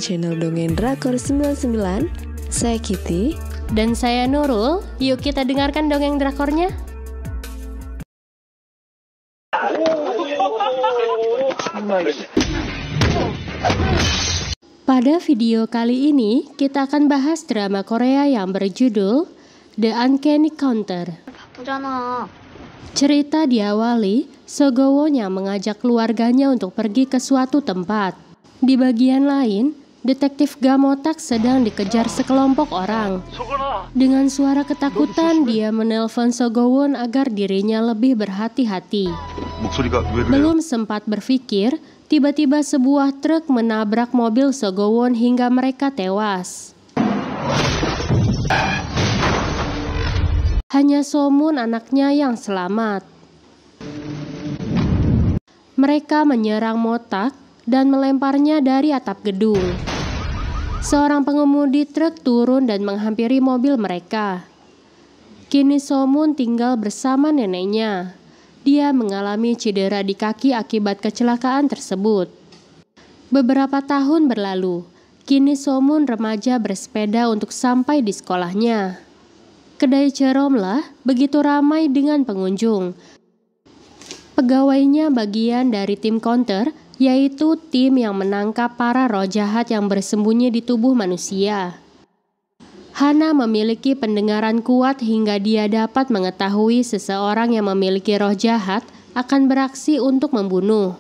channel Dongeng Drakor 99. Saya Kitty. Dan saya Nurul. Yuk kita dengarkan dongeng drakornya. Pada video kali ini, kita akan bahas drama Korea yang berjudul The Uncanny Counter. Cerita diawali, Sogowon yang mengajak keluarganya untuk pergi ke suatu tempat. Di bagian lain, detektif Gamotak sedang dikejar sekelompok orang. Dengan suara ketakutan, dia menelpon Sogowon agar dirinya lebih berhati-hati. Belum sempat berpikir, tiba-tiba sebuah truk menabrak mobil Sogowon hingga mereka tewas. Hanya Somun anaknya yang selamat. Mereka menyerang Motak dan melemparnya dari atap gedung. Seorang pengemudi truk turun dan menghampiri mobil mereka. Kini Somun tinggal bersama neneknya. Dia mengalami cedera di kaki akibat kecelakaan tersebut. Beberapa tahun berlalu, kini Somun remaja bersepeda untuk sampai di sekolahnya. Kedai Ceromlah begitu ramai dengan pengunjung. Pegawainya bagian dari tim counter, yaitu tim yang menangkap para roh jahat yang bersembunyi di tubuh manusia. Hana memiliki pendengaran kuat hingga dia dapat mengetahui seseorang yang memiliki roh jahat akan beraksi untuk membunuh.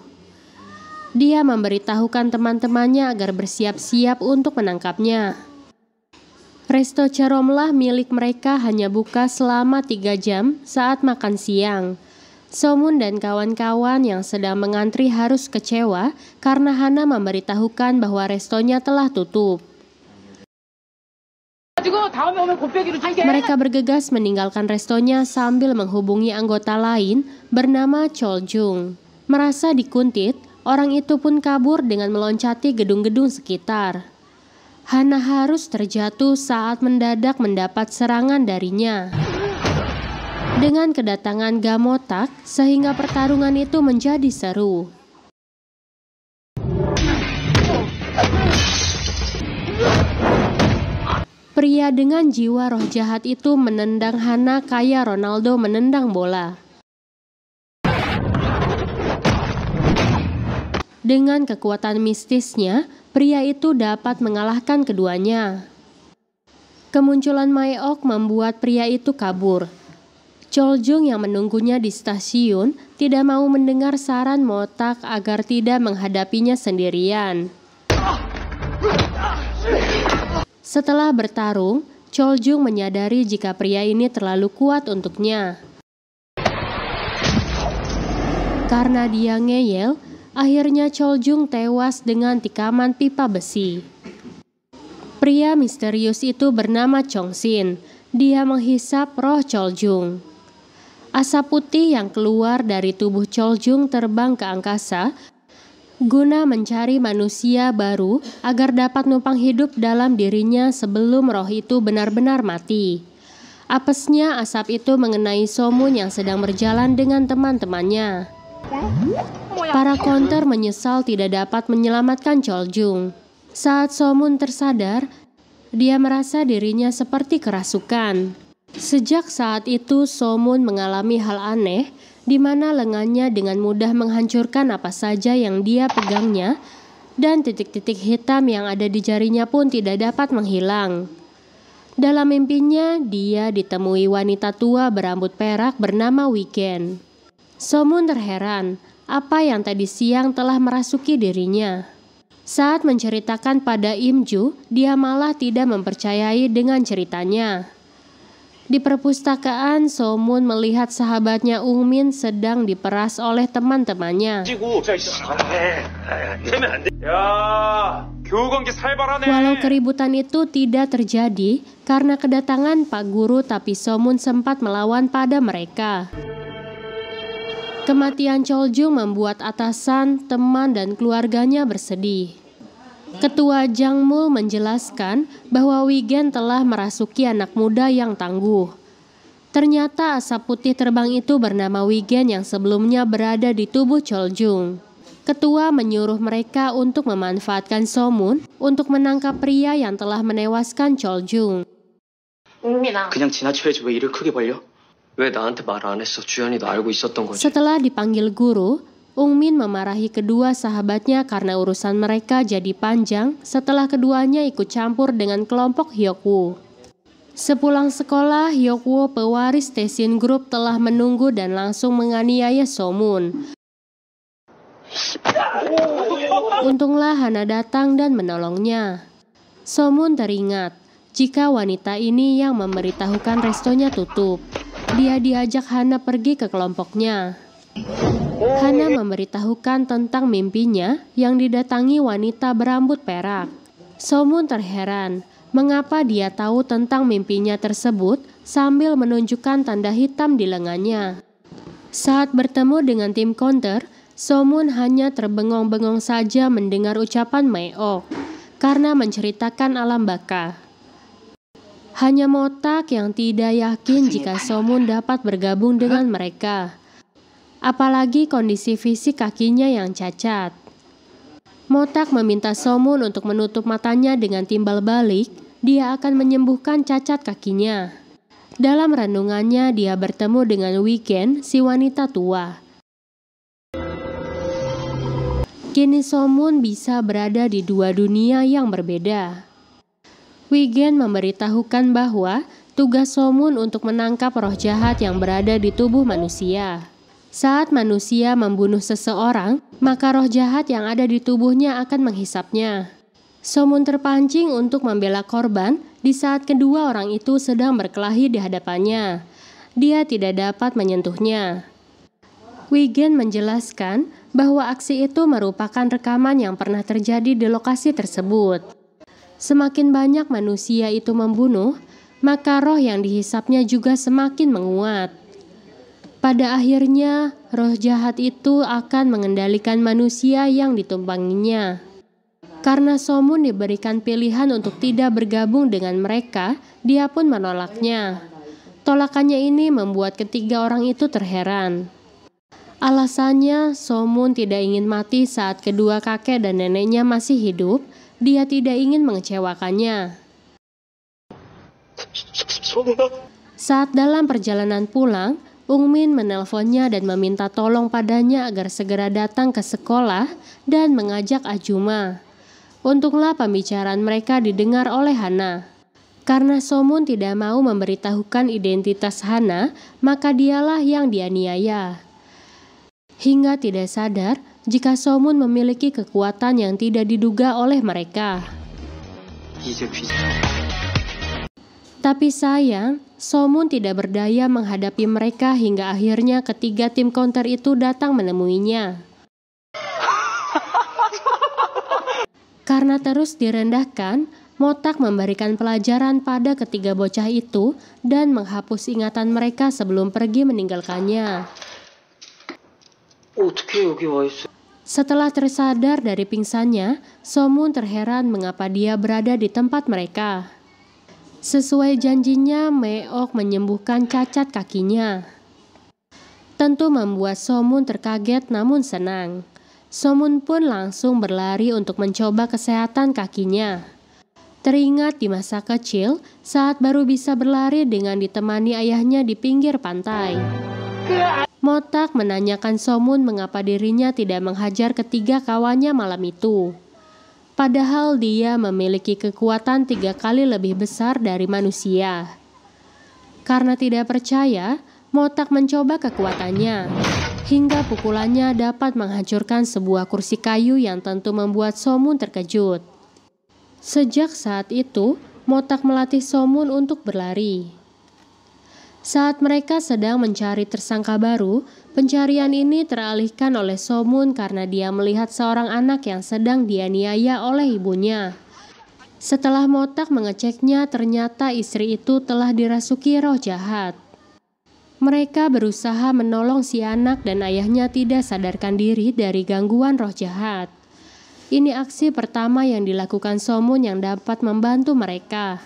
Dia memberitahukan teman-temannya agar bersiap-siap untuk menangkapnya. Resto Ceromlah milik mereka hanya buka selama 3 jam saat makan siang. Somun dan kawan-kawan yang sedang mengantri harus kecewa karena Hana memberitahukan bahwa restonya telah tutup. Mereka bergegas meninggalkan restonya sambil menghubungi anggota lain bernama Choljung. Merasa dikuntit, orang itu pun kabur dengan meloncati gedung-gedung sekitar. Hana harus terjatuh saat mendadak mendapat serangan darinya. Dengan kedatangan Gamotak, sehingga pertarungan itu menjadi seru. Pria dengan jiwa roh jahat itu menendang Hana kayak Ronaldo menendang bola. Dengan kekuatan mistisnya, pria itu dapat mengalahkan keduanya. Kemunculan Mayeok membuat pria itu kabur. Choljung yang menunggunya di stasiun tidak mau mendengar saran Motak agar tidak menghadapinya sendirian. Setelah bertarung, Choljung menyadari jika pria ini terlalu kuat untuknya. Karena dia ngeyel, akhirnya Choljung tewas dengan tikaman pipa besi. Pria misterius itu bernama Chongsin. Dia menghisap roh Choljung. Asap putih yang keluar dari tubuh Choljung terbang ke angkasa guna mencari manusia baru agar dapat numpang hidup dalam dirinya sebelum roh itu benar-benar mati. Apesnya asap itu mengenai Somun yang sedang berjalan dengan teman-temannya. Para counter menyesal tidak dapat menyelamatkan Choljung. Saat Somun tersadar, dia merasa dirinya seperti kerasukan. Sejak saat itu Somun mengalami hal aneh, di mana lengannya dengan mudah menghancurkan apa saja yang dia pegangnya, dan titik-titik hitam yang ada di jarinya pun tidak dapat menghilang. Dalam mimpinya, dia ditemui wanita tua berambut perak bernama Wigen. Somun terheran, apa yang tadi siang telah merasuki dirinya. Saat menceritakan pada Imju, dia malah tidak mempercayai dengan ceritanya. Di perpustakaan, Somun melihat sahabatnya Ungmin sedang diperas oleh teman-temannya. Walau keributan itu tidak terjadi karena kedatangan Pak Guru, tapi Somun sempat melawan pada mereka. Kematian Choljung membuat atasan, teman, dan keluarganya bersedih. Ketua Jangmul menjelaskan bahwa Wigen telah merasuki anak muda yang tangguh. Ternyata asap putih terbang itu bernama Wigen yang sebelumnya berada di tubuh Choljung. Ketua menyuruh mereka untuk memanfaatkan Somun untuk menangkap pria yang telah menewaskan Choljung. 그냥 지나쳐야지 왜 일을 크게 벌려? 왜 나한테 말 안 했어? 주연이도 알고 있었던 거지. Setelah dipanggil guru, Ungmin memarahi kedua sahabatnya karena urusan mereka jadi panjang setelah keduanya ikut campur dengan kelompok Hyokwoo. Sepulang sekolah, Hyokwoo, pewaris Taesin Group, telah menunggu dan langsung menganiaya Somun. Untunglah Hana datang dan menolongnya. Somun teringat jika wanita ini yang memberitahukan restonya tutup. Dia diajak Hana pergi ke kelompoknya. Hana memberitahukan tentang mimpinya yang didatangi wanita berambut perak. Somun terheran mengapa dia tahu tentang mimpinya tersebut sambil menunjukkan tanda hitam di lengannya. Saat bertemu dengan tim counter, Somun hanya terbengong-bengong saja mendengar ucapan Mae-ok karena menceritakan alam baka. Hanya Motak yang tidak yakin jika Somun dapat bergabung dengan mereka. Apalagi kondisi fisik kakinya yang cacat. Motak meminta Somun untuk menutup matanya dengan timbal balik, dia akan menyembuhkan cacat kakinya. Dalam renungannya dia bertemu dengan Wigen, si wanita tua. Kini Somun bisa berada di dua dunia yang berbeda. Wigen memberitahukan bahwa tugas Somun untuk menangkap roh jahat yang berada di tubuh manusia. Saat manusia membunuh seseorang, maka roh jahat yang ada di tubuhnya akan menghisapnya. Somun terpancing untuk membela korban di saat kedua orang itu sedang berkelahi di hadapannya. Dia tidak dapat menyentuhnya. Wigen menjelaskan bahwa aksi itu merupakan rekaman yang pernah terjadi di lokasi tersebut. Semakin banyak manusia itu membunuh, maka roh yang dihisapnya juga semakin menguat. Pada akhirnya, roh jahat itu akan mengendalikan manusia yang ditumpanginya. Karena Somun diberikan pilihan untuk tidak bergabung dengan mereka, dia pun menolaknya. Tolakannya ini membuat ketiga orang itu terheran. Alasannya, Somun tidak ingin mati saat kedua kakek dan neneknya masih hidup. Dia tidak ingin mengecewakannya. Saat dalam perjalanan pulang, Ungmin menelponnya dan meminta tolong padanya agar segera datang ke sekolah dan mengajak Ajuma. Untunglah pembicaraan mereka didengar oleh Hana. Karena Somun tidak mau memberitahukan identitas Hana, maka dialah yang dianiaya. Hingga tidak sadar jika Somun memiliki kekuatan yang tidak diduga oleh mereka. Tapi sayang, Somun tidak berdaya menghadapi mereka hingga akhirnya ketiga tim counter itu datang menemuinya. Karena terus direndahkan, Motak memberikan pelajaran pada ketiga bocah itu dan menghapus ingatan mereka sebelum pergi meninggalkannya. Setelah tersadar dari pingsannya, Somun terheran mengapa dia berada di tempat mereka. Sesuai janjinya, Mae-ok menyembuhkan cacat kakinya. Tentu membuat Somun terkaget namun senang. Somun pun langsung berlari untuk mencoba kesehatan kakinya. Teringat di masa kecil saat baru bisa berlari dengan ditemani ayahnya di pinggir pantai. Motak menanyakan Somun mengapa dirinya tidak menghajar ketiga kawannya malam itu. Padahal dia memiliki kekuatan 3 kali lebih besar dari manusia. Karena tidak percaya, Motak mencoba kekuatannya. Hingga pukulannya dapat menghancurkan sebuah kursi kayu yang tentu membuat Somun terkejut. Sejak saat itu, Motak melatih Somun untuk berlari. Saat mereka sedang mencari tersangka baru, pencarian ini teralihkan oleh Somun karena dia melihat seorang anak yang sedang dianiaya oleh ibunya. Setelah Motak mengeceknya, ternyata istri itu telah dirasuki roh jahat. Mereka berusaha menolong si anak dan ayahnya tidak sadarkan diri dari gangguan roh jahat. Ini aksi pertama yang dilakukan Somun yang dapat membantu mereka.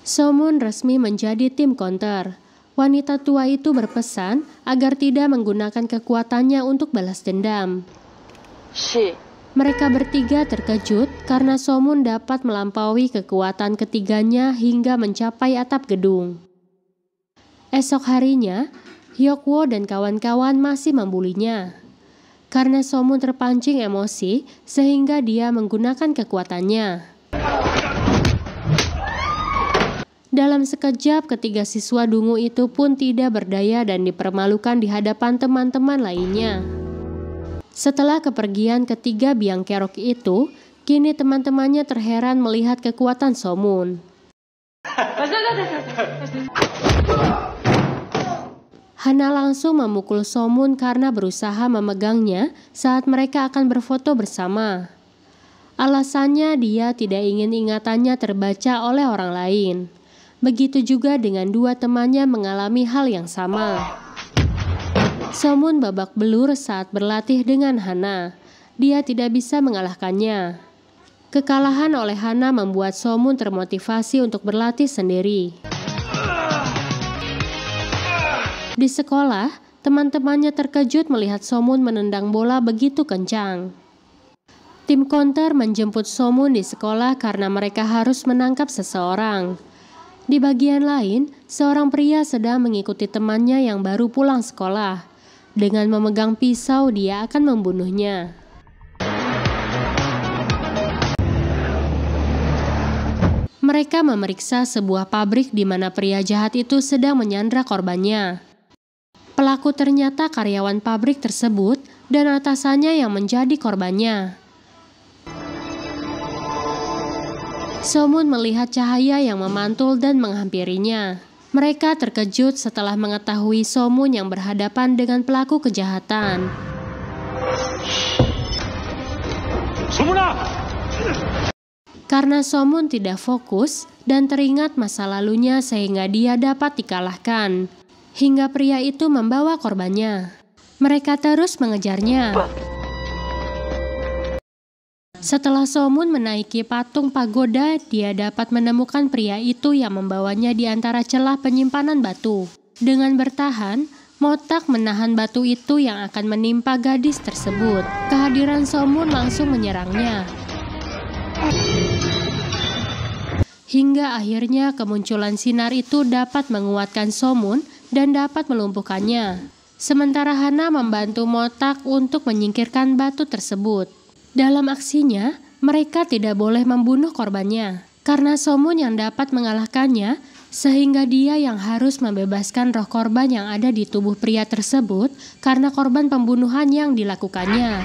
Somun resmi menjadi tim counter. Wanita tua itu berpesan agar tidak menggunakan kekuatannya untuk balas dendam. Mereka bertiga terkejut karena Somun dapat melampaui kekuatan ketiganya hingga mencapai atap gedung. Esok harinya, Hyokwo dan kawan-kawan masih membulinya. Karena Somun terpancing emosi sehingga dia menggunakan kekuatannya. Dalam sekejap, ketiga siswa dungu itu pun tidak berdaya dan dipermalukan di hadapan teman-teman lainnya. Setelah kepergian ketiga biang kerok itu, kini teman-temannya terheran melihat kekuatan Somun. Hana langsung memukul Somun karena berusaha memegangnya saat mereka akan berfoto bersama. Alasannya dia tidak ingin ingatannya terbaca oleh orang lain. Begitu juga dengan dua temannya mengalami hal yang sama. Somun babak belur saat berlatih dengan Hana. Dia tidak bisa mengalahkannya. Kekalahan oleh Hana membuat Somun termotivasi untuk berlatih sendiri. Di sekolah, teman-temannya terkejut melihat Somun menendang bola begitu kencang. Tim counter menjemput Somun di sekolah karena mereka harus menangkap seseorang. Di bagian lain, seorang pria sedang mengikuti temannya yang baru pulang sekolah. Dengan memegang pisau, dia akan membunuhnya. Mereka memeriksa sebuah pabrik di mana pria jahat itu sedang menyandra korbannya. Pelaku ternyata karyawan pabrik tersebut dan atasannya yang menjadi korbannya. Somun melihat cahaya yang memantul dan menghampirinya. Mereka terkejut setelah mengetahui Somun yang berhadapan dengan pelaku kejahatan. Somuna! Karena Somun tidak fokus dan teringat masa lalunya sehingga dia dapat dikalahkan. Hingga pria itu membawa korbannya. Mereka terus mengejarnya. Setelah Somun menaiki patung pagoda, dia dapat menemukan pria itu yang membawanya di antara celah penyimpanan batu. Dengan bertahan, Motak menahan batu itu yang akan menimpa gadis tersebut. Kehadiran Somun langsung menyerangnya. Hingga akhirnya kemunculan sinar itu dapat menguatkan Somun dan dapat melumpuhkannya. Sementara Hana membantu Motak untuk menyingkirkan batu tersebut. Dalam aksinya, mereka tidak boleh membunuh korbannya. Karena Somun yang dapat mengalahkannya, sehingga dia yang harus membebaskan roh korban yang ada di tubuh pria tersebut karena korban pembunuhan yang dilakukannya.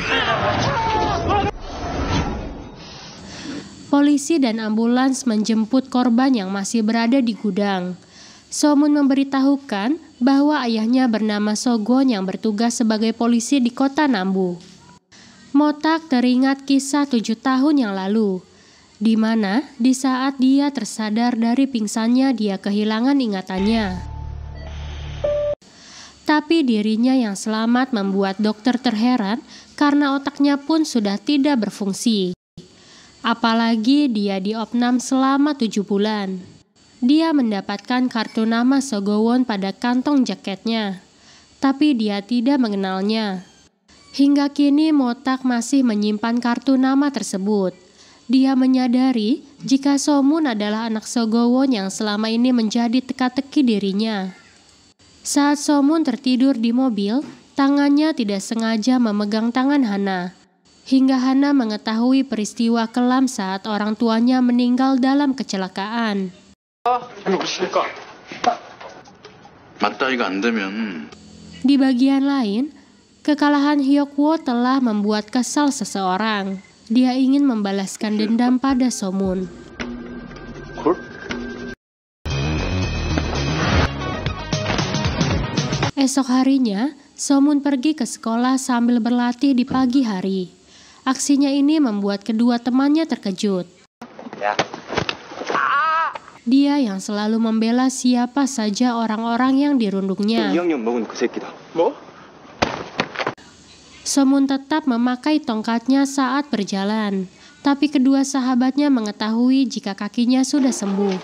Polisi dan ambulans menjemput korban yang masih berada di gudang. Somun memberitahukan bahwa ayahnya bernama Sogon yang bertugas sebagai polisi di kota Nambu. Motak teringat kisah 7 tahun yang lalu, di mana di saat dia tersadar dari pingsannya dia kehilangan ingatannya. Tapi dirinya yang selamat membuat dokter terheran karena otaknya pun sudah tidak berfungsi. Apalagi dia diopnam selama 7 bulan. Dia mendapatkan kartu nama Sogowon pada kantong jaketnya, tapi dia tidak mengenalnya. Hingga kini Motak masih menyimpan kartu nama tersebut. Dia menyadari jika Somun adalah anak Sogowon yang selama ini menjadi teka-teki dirinya. Saat Somun tertidur di mobil, tangannya tidak sengaja memegang tangan Hana. Hingga Hana mengetahui peristiwa kelam saat orang tuanya meninggal dalam kecelakaan. Di bagian lain, kekalahan Hyokwo telah membuat kesal seseorang. Dia ingin membalaskan dendam pada Somun. Esok harinya, Somun pergi ke sekolah sambil berlatih di pagi hari. Aksinya ini membuat kedua temannya terkejut. Dia yang selalu membela siapa saja orang-orang yang dirundungnya. Somun tetap memakai tongkatnya saat berjalan, tapi kedua sahabatnya mengetahui jika kakinya sudah sembuh.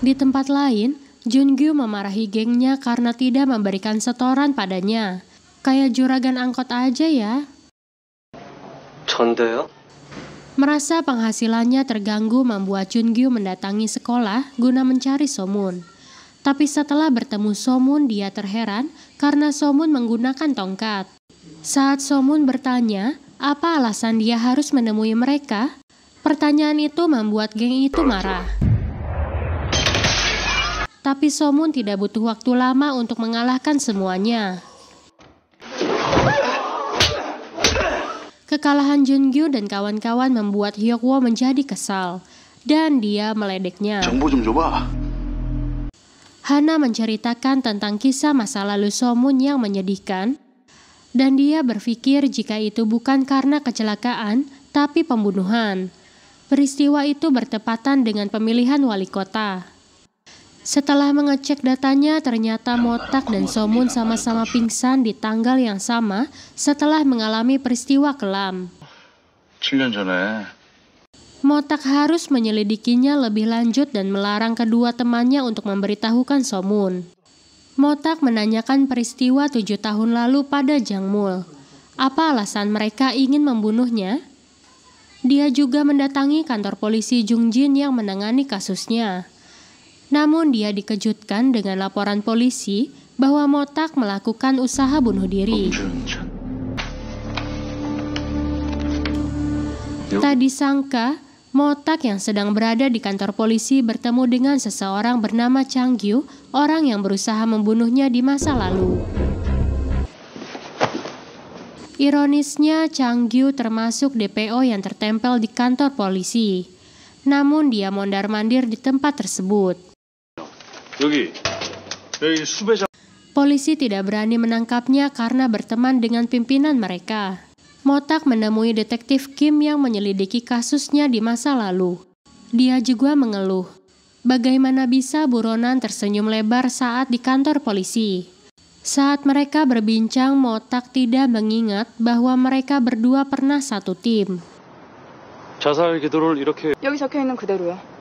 Di tempat lain, Jungkyu memarahi gengnya karena tidak memberikan setoran padanya. Kayak juragan angkot aja ya. 전데요? Merasa penghasilannya terganggu membuat Jungkyu mendatangi sekolah guna mencari Somun. Tapi setelah bertemu Somun, dia terheran karena Somun menggunakan tongkat. Saat Somun bertanya apa alasan dia harus menemui mereka, pertanyaan itu membuat geng itu marah. Tapi Somun tidak butuh waktu lama untuk mengalahkan semuanya. Kekalahan Jungkyu dan kawan-kawan membuat Hyokwo menjadi kesal, dan dia meledeknya. 정보 좀 줘봐. Hana menceritakan tentang kisah masa lalu Somun yang menyedihkan, dan dia berpikir jika itu bukan karena kecelakaan, tapi pembunuhan. Peristiwa itu bertepatan dengan pemilihan wali kota. Setelah mengecek datanya, ternyata Motak dan Somun sama-sama pingsan di tanggal yang sama setelah mengalami peristiwa kelam. 7년 전에 Motak harus menyelidikinya lebih lanjut dan melarang kedua temannya untuk memberitahukan Somun. Motak menanyakan peristiwa 7 tahun lalu pada Jangmul. Apa alasan mereka ingin membunuhnya? Dia juga mendatangi kantor polisi Jungjin yang menangani kasusnya. Namun dia dikejutkan dengan laporan polisi bahwa Motak melakukan usaha bunuh diri. Tak disangka, Motak yang sedang berada di kantor polisi bertemu dengan seseorang bernama Changgyu, orang yang berusaha membunuhnya di masa lalu. Ironisnya, Changgyu termasuk DPO yang tertempel di kantor polisi. Namun dia mondar-mandir di tempat tersebut. 여기 수배자. Polisi tidak berani menangkapnya karena berteman dengan pimpinan mereka. Motak menemui detektif Kim yang menyelidiki kasusnya di masa lalu. Dia juga mengeluh. Bagaimana bisa buronan tersenyum lebar saat di kantor polisi? Saat mereka berbincang, Motak tidak mengingat bahwa mereka berdua pernah satu tim. 자살 기도를 이렇게 여기 적혀 있는 그대로요.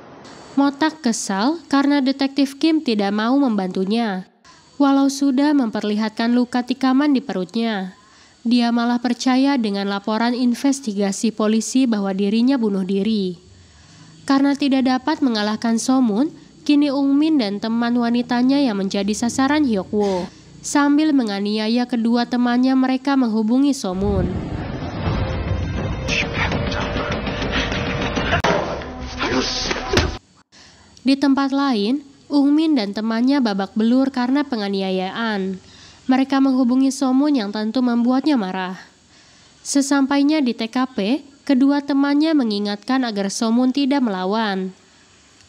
Motak kesal karena detektif Kim tidak mau membantunya. Walau sudah memperlihatkan luka tikaman di perutnya, dia malah percaya dengan laporan investigasi polisi bahwa dirinya bunuh diri. Karena tidak dapat mengalahkan Somun, kini Ungmin dan teman wanitanya yang menjadi sasaran Hyokwo. Sambil menganiaya kedua temannya, mereka menghubungi Somun. Di tempat lain, Ungmin dan temannya babak belur karena penganiayaan. Mereka menghubungi Somun yang tentu membuatnya marah. Sesampainya di TKP, kedua temannya mengingatkan agar Somun tidak melawan.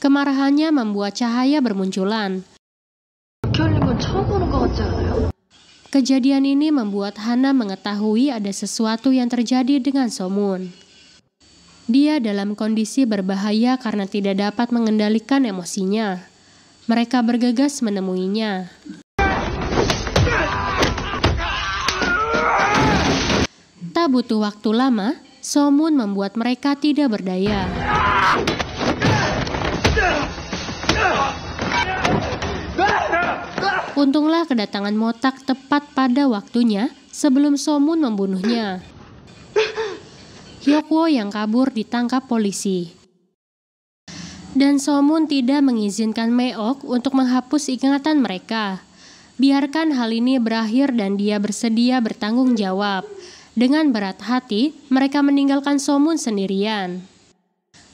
Kemarahannya membuat cahaya bermunculan. Kejadian ini membuat Hana mengetahui ada sesuatu yang terjadi dengan Somun. Dia dalam kondisi berbahaya karena tidak dapat mengendalikan emosinya. Mereka bergegas menemuinya. Tak butuh waktu lama, Somun membuat mereka tidak berdaya. Untunglah kedatangan Motak tepat pada waktunya sebelum Somun membunuhnya. Hyokwo yang kabur ditangkap polisi. Dan Somun tidak mengizinkan Meok untuk menghapus ingatan mereka. Biarkan hal ini berakhir dan dia bersedia bertanggung jawab. Dengan berat hati, mereka meninggalkan Somun sendirian.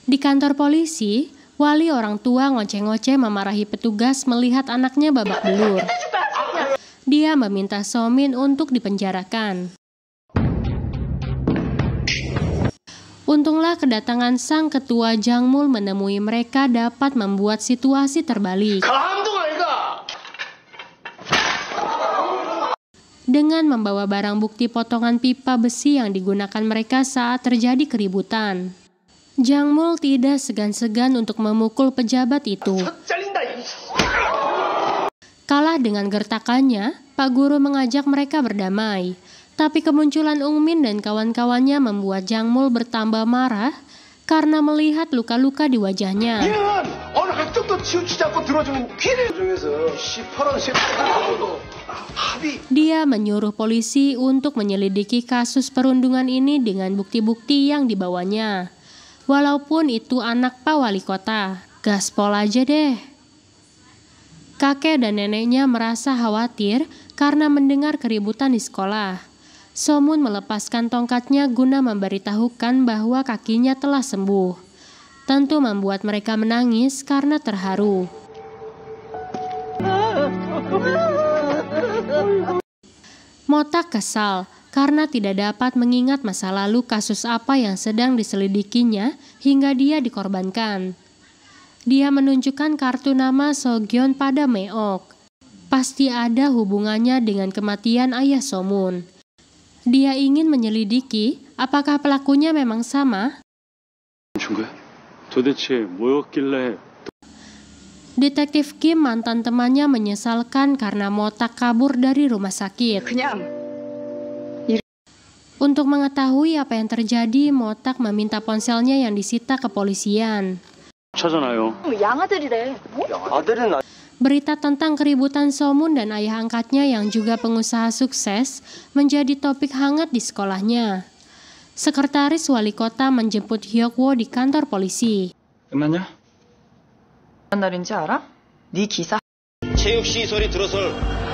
Di kantor polisi, wali orang tua ngoceh-ngoceh memarahi petugas melihat anaknya babak belur. Dia meminta Somin untuk dipenjarakan. Untunglah kedatangan sang ketua Jangmul menemui mereka dapat membuat situasi terbalik. Dengan membawa barang bukti potongan pipa besi yang digunakan mereka saat terjadi keributan. Jangmul tidak segan-segan untuk memukul pejabat itu. Kalah dengan gertakannya, Pak Guru mengajak mereka berdamai. Tapi kemunculan Ungmin dan kawan-kawannya membuat Jangmul bertambah marah karena melihat luka-luka di wajahnya. Dia menyuruh polisi untuk menyelidiki kasus perundungan ini dengan bukti-bukti yang dibawanya. Walaupun itu anak Pak Wali Kota, gaspol aja deh. Kakek dan neneknya merasa khawatir karena mendengar keributan di sekolah. Somun melepaskan tongkatnya guna memberitahukan bahwa kakinya telah sembuh. Tentu membuat mereka menangis karena terharu. Motak kesal karena tidak dapat mengingat masa lalu kasus apa yang sedang diselidikinya hingga dia dikorbankan. Dia menunjukkan kartu nama Sogyeon pada Meok. Pasti ada hubungannya dengan kematian ayah Somun. Dia ingin menyelidiki apakah pelakunya memang sama. 도대체 뭐였길래? Detektif Kim, mantan temannya, menyesalkan karena Motak kabur dari rumah sakit. Untuk mengetahui apa yang terjadi, Motak meminta ponselnya yang disita kepolisian. 찾아나요. Berita tentang keributan Somun dan ayah angkatnya yang juga pengusaha sukses menjadi topik hangat di sekolahnya. Sekretaris wali kota menjemput Hyokwo di kantor polisi. 끝났냐? 날인지 알아? 네 기사.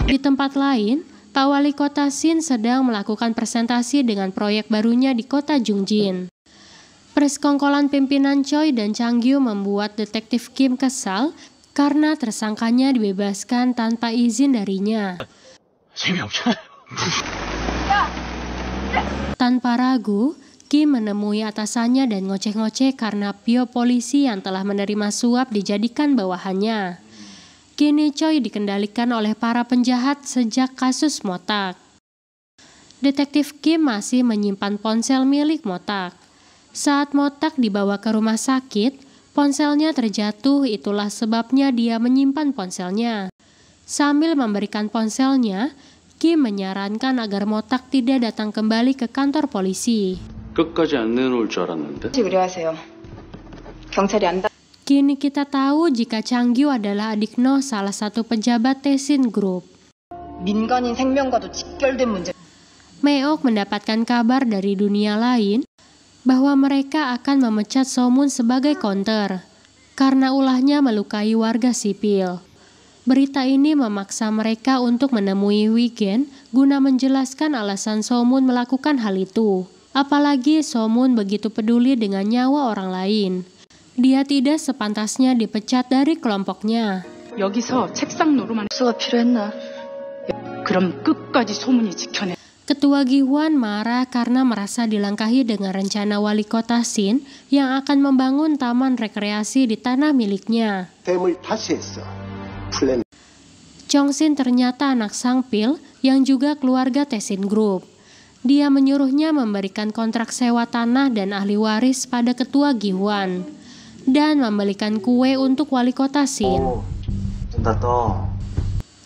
Di tempat lain, Pak Wali Kota Shin sedang melakukan presentasi dengan proyek barunya di kota Jungjin. Persekongkolan pimpinan Choi dan Changyu membuat detektif Kim kesal karena tersangkanya dibebaskan tanpa izin darinya. Tanpa ragu, Kim menemui atasannya dan ngoceh-ngoceh karena pio polisi yang telah menerima suap dijadikan bawahannya. Kini Choi dikendalikan oleh para penjahat sejak kasus Motak. Detektif Kim masih menyimpan ponsel milik Motak. Saat Motak dibawa ke rumah sakit, ponselnya terjatuh, itulah sebabnya dia menyimpan ponselnya. Sambil memberikan ponselnya, Kim menyarankan agar Motak tidak datang kembali ke kantor polisi. 끝까지 안 내놓을 줄 알았는데. 의뢰하세요. 경찰이 안 Kini kita tahu jika Changyu adalah adik Noh, salah satu pejabat Taesin Group. 민간인 생명과도 직결된 문제. Meok mendapatkan kabar dari dunia lain bahwa mereka akan memecat Somun sebagai counter karena ulahnya melukai warga sipil. Berita ini memaksa mereka untuk menemui Wigen guna menjelaskan alasan Somun melakukan hal itu. Apalagi Somun begitu peduli dengan nyawa orang lain. Dia tidak sepantasnya dipecat dari kelompoknya. 여기서 책상 노름한 수가 필요했나? 그럼 끝까지 소문이 지켜내. Ketua Gi-hwan marah karena merasa dilangkahi dengan rencana wali kota Shin yang akan membangun taman rekreasi di tanah miliknya. Chong-sin ternyata anak sangpil yang juga keluarga Taesin Group. Dia menyuruhnya memberikan kontrak sewa tanah dan ahli waris pada ketua Gi-hwan dan membelikan kue untuk wali kota Shin.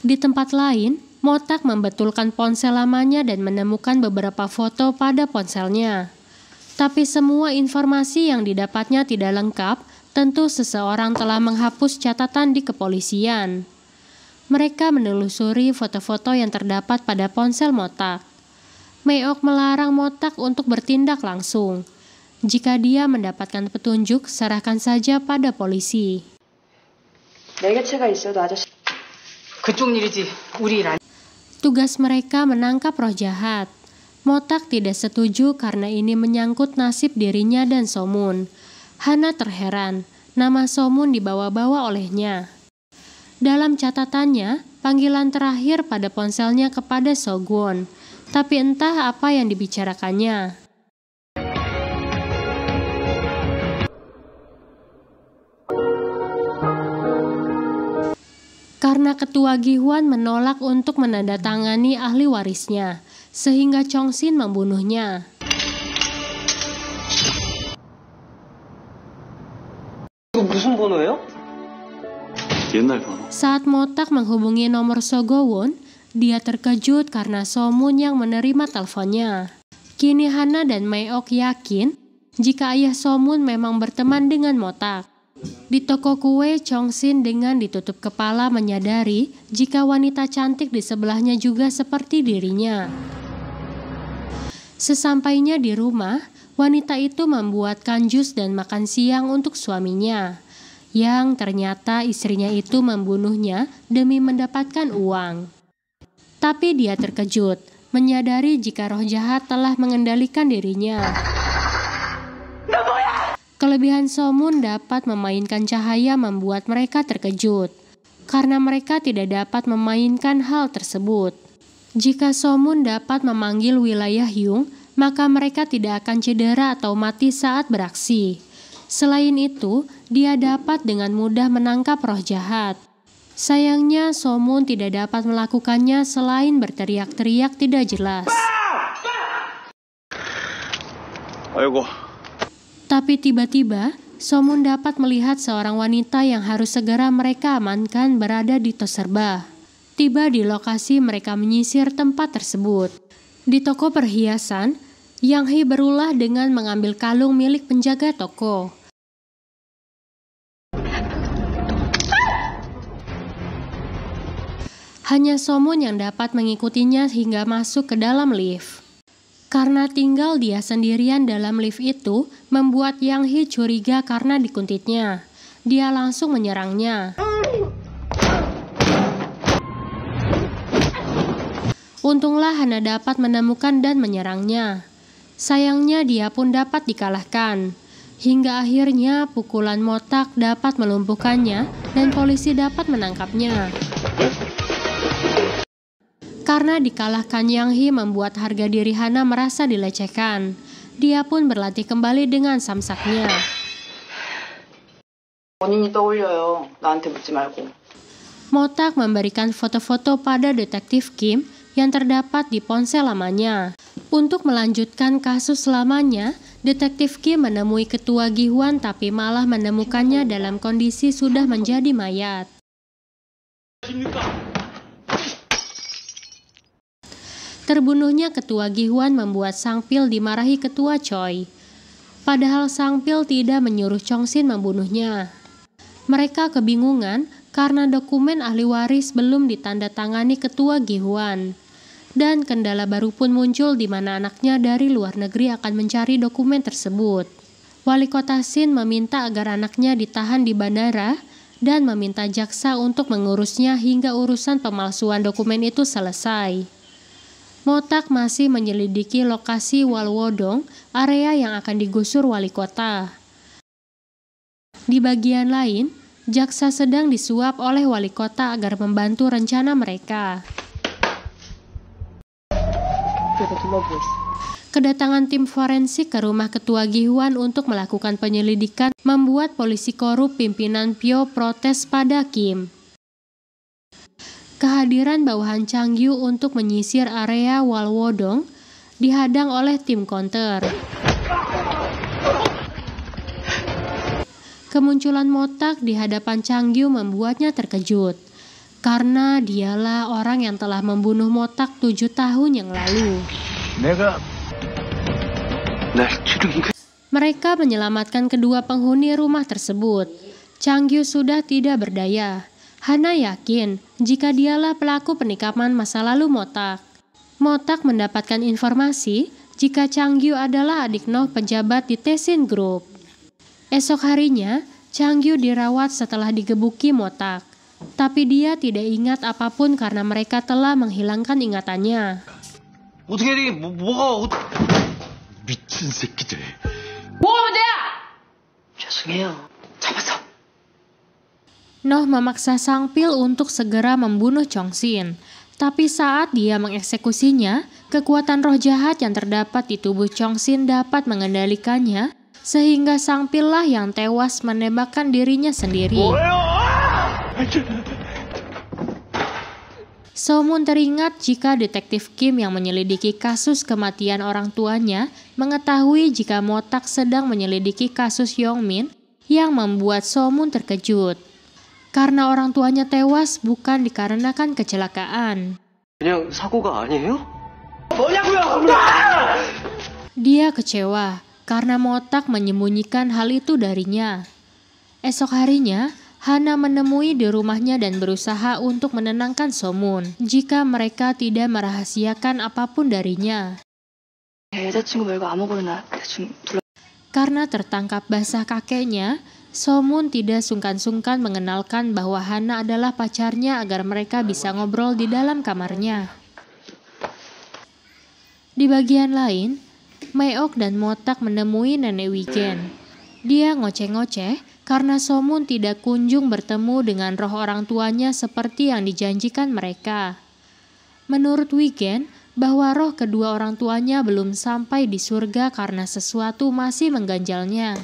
Di tempat lain, Motak membetulkan ponsel lamanya dan menemukan beberapa foto pada ponselnya. Tapi semua informasi yang didapatnya tidak lengkap, tentu seseorang telah menghapus catatan di kepolisian. Mereka menelusuri foto-foto yang terdapat pada ponsel Motak. Meok melarang Motak untuk bertindak langsung. Jika dia mendapatkan petunjuk, serahkan saja pada polisi. 그쪽 일이지. 우리 일 아니. Tugas mereka menangkap roh jahat. Motak tidak setuju karena ini menyangkut nasib dirinya dan Somun. Hana terheran, nama Somun dibawa-bawa olehnya. Dalam catatannya, panggilan terakhir pada ponselnya kepada Sogwon, tapi entah apa yang dibicarakannya. Karena ketua Gi-hwan menolak untuk menandatangani ahli warisnya, sehingga Chong-sin membunuhnya. 무슨 번호예요? 옛날 번호. Saat Motak menghubungi nomor Sogwon, dia terkejut karena Somun yang menerima teleponnya. Kini Hana dan Meok yakin jika ayah Somun memang berteman dengan Motak. Di toko kue, Chong-sin dengan ditutup kepala menyadari jika wanita cantik di sebelahnya juga seperti dirinya. Sesampainya di rumah, wanita itu membuatkan jus dan makan siang untuk suaminya, yang ternyata istrinya itu membunuhnya demi mendapatkan uang. Tapi dia terkejut, menyadari jika roh jahat telah mengendalikan dirinya. Kelebihan Somun dapat memainkan cahaya membuat mereka terkejut, karena mereka tidak dapat memainkan hal tersebut. Jika Somun dapat memanggil wilayah Hyung, maka mereka tidak akan cedera atau mati saat beraksi. Selain itu, dia dapat dengan mudah menangkap roh jahat. Sayangnya, Somun tidak dapat melakukannya selain berteriak-teriak tidak jelas. 아이고. Tapi tiba-tiba, Somun dapat melihat seorang wanita yang harus segera mereka amankan berada di Toserba. Tiba di lokasi mereka menyisir tempat tersebut. Di toko perhiasan, Yang Hee berulah dengan mengambil kalung milik penjaga toko. Hanya Somun yang dapat mengikutinya hingga masuk ke dalam lift. Karena tinggal dia sendirian dalam lift itu, membuat Yang Hee curiga karena dikuntitnya. Dia langsung menyerangnya. Untunglah Hana dapat menemukan dan menyerangnya. Sayangnya dia pun dapat dikalahkan. Hingga akhirnya pukulan Motak dapat melumpuhkannya dan polisi dapat menangkapnya. Karena dikalahkan Yang Hee membuat harga diri Hana merasa dilecehkan. Dia pun berlatih kembali dengan samsaknya. 본인이 떠올려요. 나한테 묻지 말고. Motak memberikan foto-foto pada detektif Kim yang terdapat di ponsel lamanya. Untuk melanjutkan kasus lamanya, detektif Kim menemui ketua Gi-hwan tapi malah menemukannya dalam kondisi sudah menjadi mayat. Terbunuhnya ketua Gi-hwan membuat Sang Pil dimarahi ketua Choi. Padahal Sang Pil tidak menyuruh Chong-sin membunuhnya. Mereka kebingungan karena dokumen ahli waris belum ditandatangani ketua Gi-hwan. Dan kendala baru pun muncul di mana anaknya dari luar negeri akan mencari dokumen tersebut. Wali kota Sin meminta agar anaknya ditahan di bandara dan meminta jaksa untuk mengurusnya hingga urusan pemalsuan dokumen itu selesai. Motak masih menyelidiki lokasi Walwodong, area yang akan digusur wali kota. Di bagian lain, jaksa sedang disuap oleh wali kota agar membantu rencana mereka. Kedatangan tim forensik ke rumah ketua Gi-hwan untuk melakukan penyelidikan membuat polisi korup pimpinan Pyo protes pada Kim. Kehadiran bawahan Chang-yu untuk menyisir area Walwodong dihadang oleh tim counter. Kemunculan Motak di hadapan Chang-yu membuatnya terkejut, karena dialah orang yang telah membunuh Motak 7 tahun yang lalu. Mereka menyelamatkan kedua penghuni rumah tersebut. Chang-yu sudah tidak berdaya. Hana yakin jika dialah pelaku penikaman masa lalu Motak. Motak mendapatkan informasi jika Chang-yu adalah adik Noh pejabat di Tesin Group. Esok harinya, Chang-yu dirawat setelah digebuki Motak. Tapi dia tidak ingat apapun karena mereka telah menghilangkan ingatannya. 미친 새끼들. 죄송해요. 잡았어. Noh memaksa Sang Pil untuk segera membunuh Chong-sin. Tapi saat dia mengeksekusinya, kekuatan roh jahat yang terdapat di tubuh Chong-sin dapat mengendalikannya, sehingga Sang Pil lah yang tewas menembakkan dirinya sendiri. Somun teringat jika detektif Kim yang menyelidiki kasus kematian orang tuanya mengetahui jika Motak sedang menyelidiki kasus Yongmin, yang membuat Somun terkejut. Karena orang tuanya tewas bukan dikarenakan kecelakaan. 그냥 사고가 아니에요? Dia kecewa karena Motak menyembunyikan hal itu darinya. Esok harinya, Hana menemui di rumahnya dan berusaha untuk menenangkan Somun jika mereka tidak merahasiakan apapun darinya. 여자친구 말고 아무거나 대충 둘러. Karena tertangkap basah kakeknya, Somun tidak sungkan-sungkan mengenalkan bahwa Hana adalah pacarnya agar mereka bisa ngobrol di dalam kamarnya. Di bagian lain, Meok dan Motak menemui Nenek Wigen. Dia ngoceh-ngoceh karena Somun tidak kunjung bertemu dengan roh orang tuanya seperti yang dijanjikan mereka. Menurut Wigen, bahwa roh kedua orang tuanya belum sampai di surga karena sesuatu masih mengganjalnya.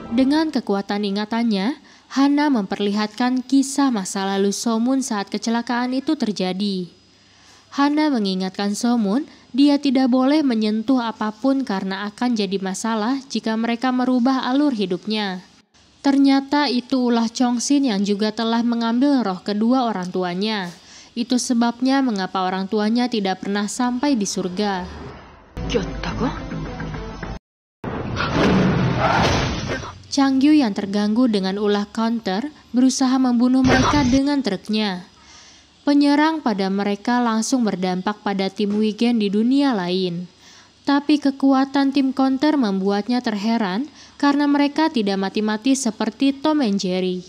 Dengan kekuatan ingatannya, Hana memperlihatkan kisah masa lalu Somun saat kecelakaan itu terjadi. Hana mengingatkan Somun, dia tidak boleh menyentuh apapun karena akan jadi masalah jika mereka merubah alur hidupnya. Ternyata itu ulah Chongsin yang juga telah mengambil roh kedua orang tuanya. Itu sebabnya mengapa orang tuanya tidak pernah sampai di surga. Changyu yang terganggu dengan ulah counter berusaha membunuh mereka dengan truknya. Penyerang pada mereka langsung berdampak pada tim Wigen di dunia lain. Tapi kekuatan tim counter membuatnya terheran karena mereka tidak mati-mati seperti Tom and Jerry.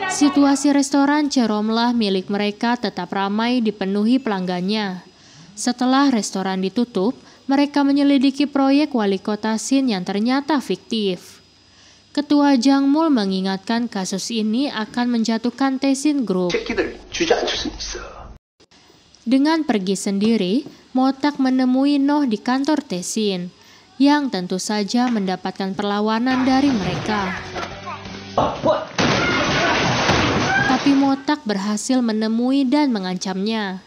Situasi restoran Ceromlah milik mereka tetap ramai dipenuhi pelanggannya. Setelah restoran ditutup, mereka menyelidiki proyek wali kota Sin yang ternyata fiktif. Ketua Jangmul mengingatkan kasus ini akan menjatuhkan Tesin Group. Dengan pergi sendiri, Motak menemui Noh di kantor Tesin, yang tentu saja mendapatkan perlawanan dari mereka. Tapi Motak berhasil menemui dan mengancamnya.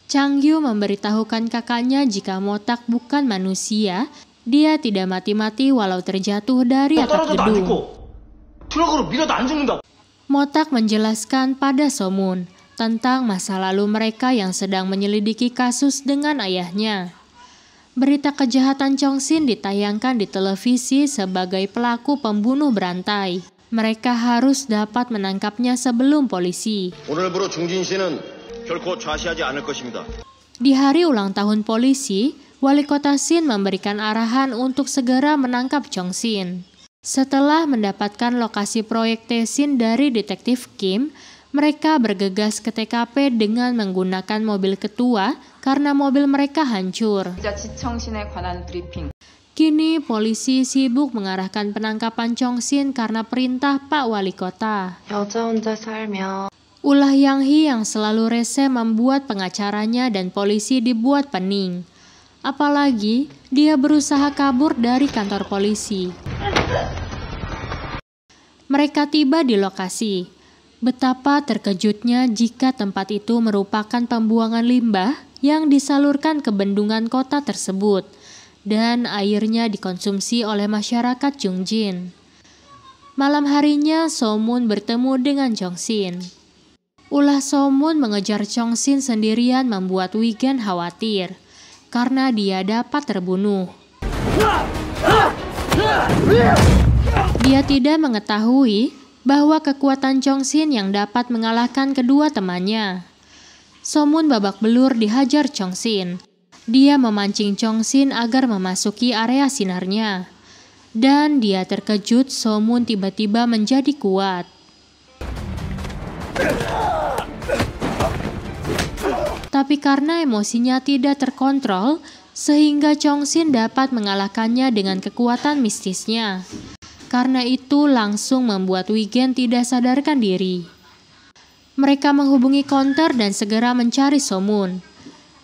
Changyu memberitahukan kakaknya jika Motak bukan manusia, dia tidak mati-mati walau terjatuh dari atap gedung. Motak menjelaskan pada Somun tentang masa lalu mereka yang sedang menyelidiki kasus dengan ayahnya. Berita kejahatan Chongsin ditayangkan di televisi sebagai pelaku pembunuh berantai. Mereka harus dapat menangkapnya sebelum polisi. Di hari ulang tahun polisi, wali kota Sin memberikan arahan untuk segera menangkap Chongsin. Setelah mendapatkan lokasi proyek Tesin dari detektif Kim, mereka bergegas ke TKP dengan menggunakan mobil ketua karena mobil mereka hancur. Kini polisi sibuk mengarahkan penangkapan Chongsin karena perintah Pak Wali Kota. Ulah Yang Hee yang selalu rese membuat pengacaranya dan polisi dibuat pening. Apalagi dia berusaha kabur dari kantor polisi. Mereka tiba di lokasi. Betapa terkejutnya jika tempat itu merupakan pembuangan limbah yang disalurkan ke bendungan kota tersebut dan airnya dikonsumsi oleh masyarakat Jungjin. Malam harinya Somun bertemu dengan Chongsin. Ulah Somun mengejar Chongsin sendirian membuat Wigen khawatir karena dia dapat terbunuh. Dia tidak mengetahui bahwa kekuatan Chongsin yang dapat mengalahkan kedua temannya. Somun babak belur dihajar Chongsin. Dia memancing Chongsin agar memasuki area sinarnya. Dan dia terkejut Somun tiba-tiba menjadi kuat. Tapi karena emosinya tidak terkontrol, sehingga Chongsin dapat mengalahkannya dengan kekuatan mistisnya. Karena itu langsung membuat Wigen tidak sadarkan diri. Mereka menghubungi counter dan segera mencari Somun.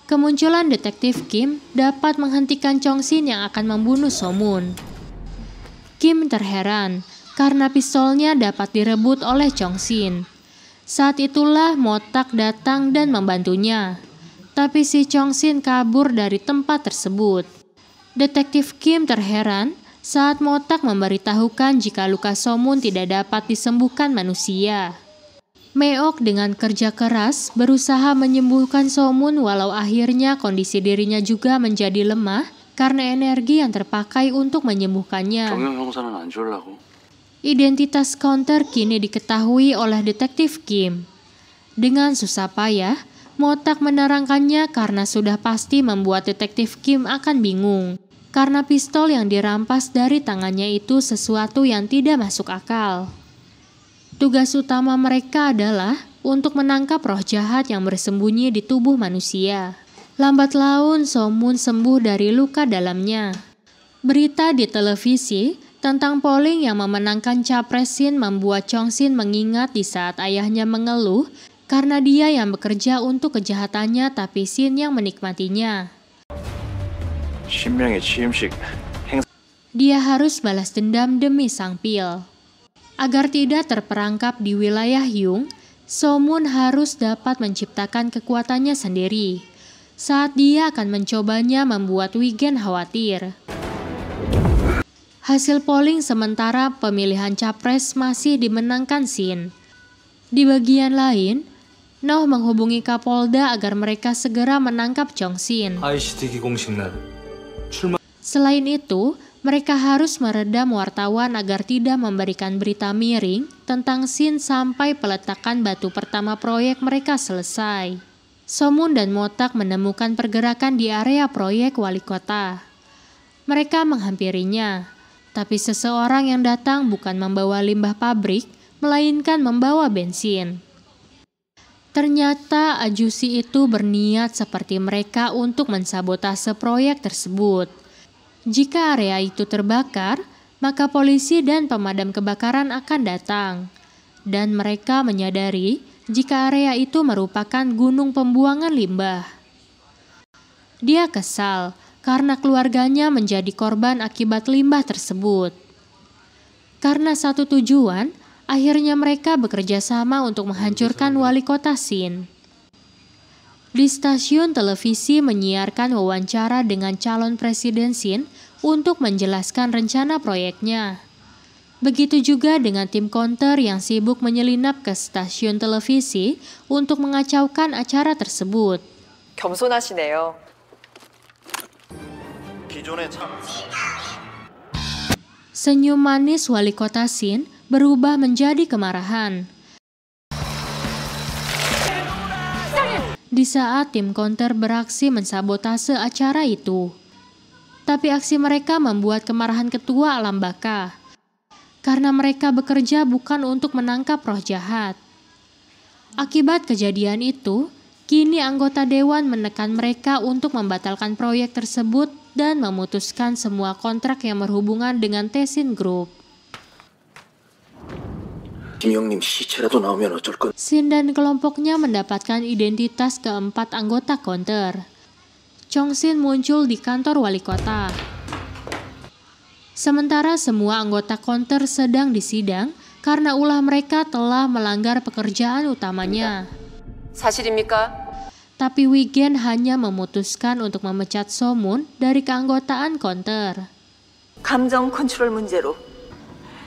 Kemunculan detektif Kim dapat menghentikan Chongsin yang akan membunuh Somun. Kim terheran karena pistolnya dapat direbut oleh Chongsin. Saat itulah Motak datang dan membantunya. Tapi si Chongsin kabur dari tempat tersebut. Detektif Kim terheran saat Motak memberitahukan jika luka Somun tidak dapat disembuhkan manusia. Meok dengan kerja keras berusaha menyembuhkan Somun walau akhirnya kondisi dirinya juga menjadi lemah karena energi yang terpakai untuk menyembuhkannya. Identitas Counter kini diketahui oleh detektif Kim. Dengan susah payah, Motak menerangkannya karena sudah pasti membuat detektif Kim akan bingung. Karena pistol yang dirampas dari tangannya itu sesuatu yang tidak masuk akal. Tugas utama mereka adalah untuk menangkap roh jahat yang bersembunyi di tubuh manusia. Lambat laun Somun sembuh dari luka dalamnya. Berita di televisi tentang polling yang memenangkan Capres Shin membuat Chong Shin mengingat di saat ayahnya mengeluh karena dia yang bekerja untuk kejahatannya tapi Shin yang menikmatinya. Dia harus balas dendam demi sang pil. Agar tidak terperangkap di wilayah Yung, Somun harus dapat menciptakan kekuatannya sendiri. Saat dia akan mencobanya membuat Wigen khawatir. Hasil polling sementara pemilihan capres masih dimenangkan Shin. Di bagian lain, Noh menghubungi Kapolda agar mereka segera menangkap Chong Shin. Selain itu, mereka harus meredam wartawan agar tidak memberikan berita miring tentang Shin sampai peletakan batu pertama proyek mereka selesai. Somun dan Motak menemukan pergerakan di area proyek wali kota. Mereka menghampirinya, tapi seseorang yang datang bukan membawa limbah pabrik, melainkan membawa bensin. Ternyata ajusi itu berniat seperti mereka untuk mensabotase proyek tersebut. Jika area itu terbakar, maka polisi dan pemadam kebakaran akan datang. Dan mereka menyadari jika area itu merupakan gunung pembuangan limbah. Dia kesal karena keluarganya menjadi korban akibat limbah tersebut. Karena satu tujuan, akhirnya mereka bekerja sama untuk menghancurkan wali kota Shin. Di stasiun televisi menyiarkan wawancara dengan calon presiden Shin untuk menjelaskan rencana proyeknya. Begitu juga dengan tim counter yang sibuk menyelinap ke stasiun televisi untuk mengacaukan acara tersebut. 겸손하시네요. Senyum manis wali kota Shin berubah menjadi kemarahan. Di saat tim counter beraksi mensabotase acara itu. Tapi aksi mereka membuat kemarahan ketua alam baka. Karena mereka bekerja bukan untuk menangkap roh jahat. Akibat kejadian itu, kini anggota dewan menekan mereka untuk membatalkan proyek tersebut dan memutuskan semua kontrak yang berhubungan dengan Taeshin Group. Shin dan kelompoknya mendapatkan identitas keempat anggota counter. Chong Shin muncul di kantor wali kota. Sementara semua anggota counter sedang disidang karena ulah mereka telah melanggar pekerjaan utamanya. 사실입니까? Tapi Wigen hanya memutuskan untuk memecat Somun dari keanggotaan counter. 감정 컨트롤 문제로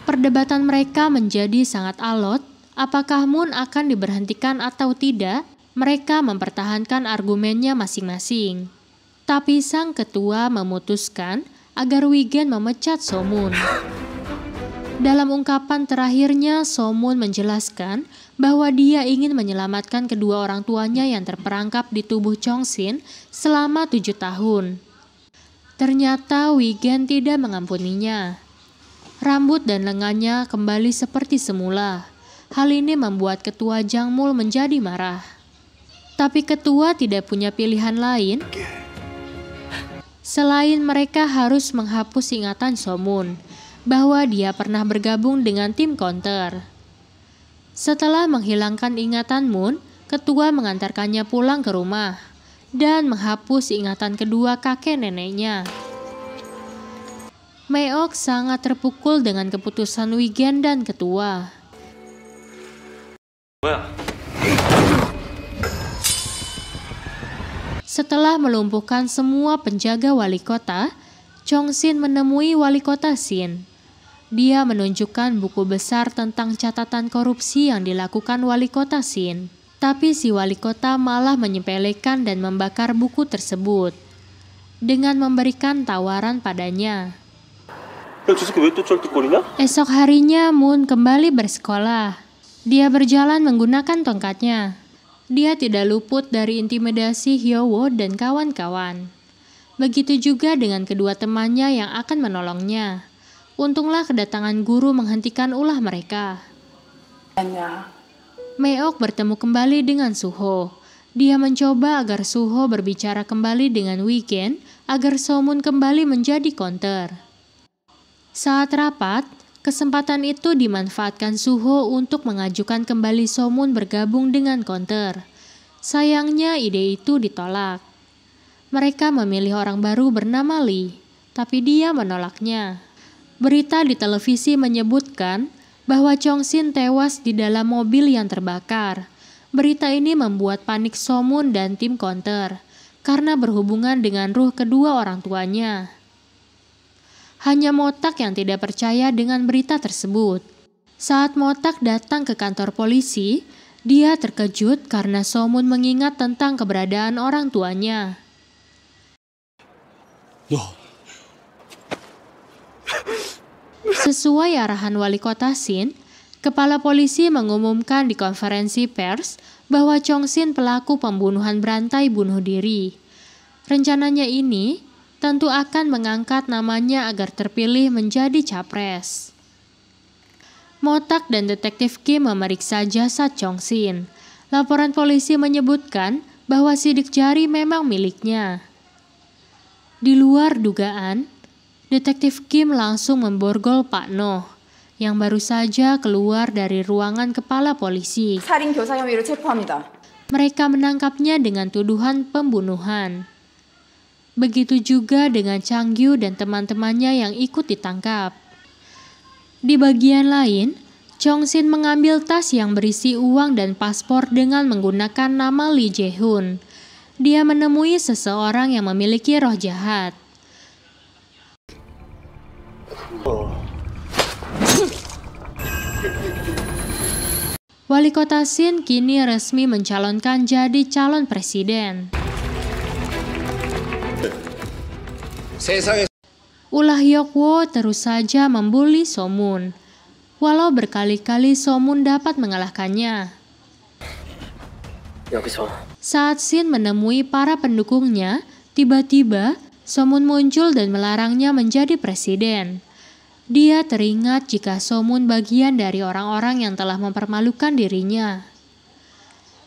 Perdebatan mereka menjadi sangat alot, apakah Moon akan diberhentikan atau tidak, mereka mempertahankan argumennya masing-masing. Tapi sang ketua memutuskan agar Wigen memecat Somun. Dalam ungkapan terakhirnya, Somun menjelaskan bahwa dia ingin menyelamatkan kedua orang tuanya yang terperangkap di tubuh Chong Shin selama 7 tahun. Ternyata Wigen tidak mengampuninya. Rambut dan lengannya kembali seperti semula. Hal ini membuat ketua Jangmul menjadi marah. Tapi ketua tidak punya pilihan lain. Selain mereka harus menghapus ingatan Somun bahwa dia pernah bergabung dengan tim counter. Setelah menghilangkan ingatan Moon, ketua mengantarkannya pulang ke rumah dan menghapus ingatan kedua kakek neneknya. Meok sangat terpukul dengan keputusan Wigen dan ketua. Setelah melumpuhkan semua penjaga wali kota, Chong Shin menemui wali kota Shin. Dia menunjukkan buku besar tentang catatan korupsi yang dilakukan wali kota Shin. Tapi si wali kota malah menyepelekan dan membakar buku tersebut dengan memberikan tawaran padanya. Esok harinya Moon kembali bersekolah. Dia berjalan menggunakan tongkatnya. Dia tidak luput dari intimidasi Hyowo dan kawan-kawan. Begitu juga dengan kedua temannya yang akan menolongnya. Untunglah kedatangan guru menghentikan ulah mereka. Meok bertemu kembali dengan Suho. Dia mencoba agar Suho berbicara kembali dengan Wigen agar Somun kembali menjadi counter. Saat rapat, kesempatan itu dimanfaatkan Suho untuk mengajukan kembali Somun bergabung dengan counter. Sayangnya ide itu ditolak. Mereka memilih orang baru bernama Lee, tapi dia menolaknya. Berita di televisi menyebutkan bahwa Chong-shin tewas di dalam mobil yang terbakar. Berita ini membuat panik Somun dan tim counter karena berhubungan dengan ruh kedua orang tuanya. Hanya Motak yang tidak percaya dengan berita tersebut. Saat Motak datang ke kantor polisi, dia terkejut karena Somun mengingat tentang keberadaan orang tuanya. Sesuai arahan wali kota Shin, kepala polisi mengumumkan di konferensi pers bahwa Chong-shin pelaku pembunuhan berantai bunuh diri. Rencananya ini tentu akan mengangkat namanya agar terpilih menjadi capres. Motak dan detektif Kim memeriksa jasad Chong-shin. Laporan polisi menyebutkan bahwa sidik jari memang miliknya. Di luar dugaan, detektif Kim langsung memborgol Pak Noh yang baru saja keluar dari ruangan kepala polisi. 살인 교사 혐의로 체포합니다. Mereka menangkapnya dengan tuduhan pembunuhan. Begitu juga dengan Chang-gyu dan teman-temannya yang ikut ditangkap. Di bagian lain, Chong-shin mengambil tas yang berisi uang dan paspor dengan menggunakan nama Lee Jae-hoon. Dia menemui seseorang yang memiliki roh jahat. Wali kota Shin kini resmi mencalonkan jadi calon presiden. Ulah Hyokwo terus saja membuli Somun. Walau berkali-kali Somun dapat mengalahkannya. Saat Shin menemui para pendukungnya, tiba-tiba Somun muncul dan melarangnya menjadi presiden. Dia teringat jika Somun bagian dari orang-orang yang telah mempermalukan dirinya.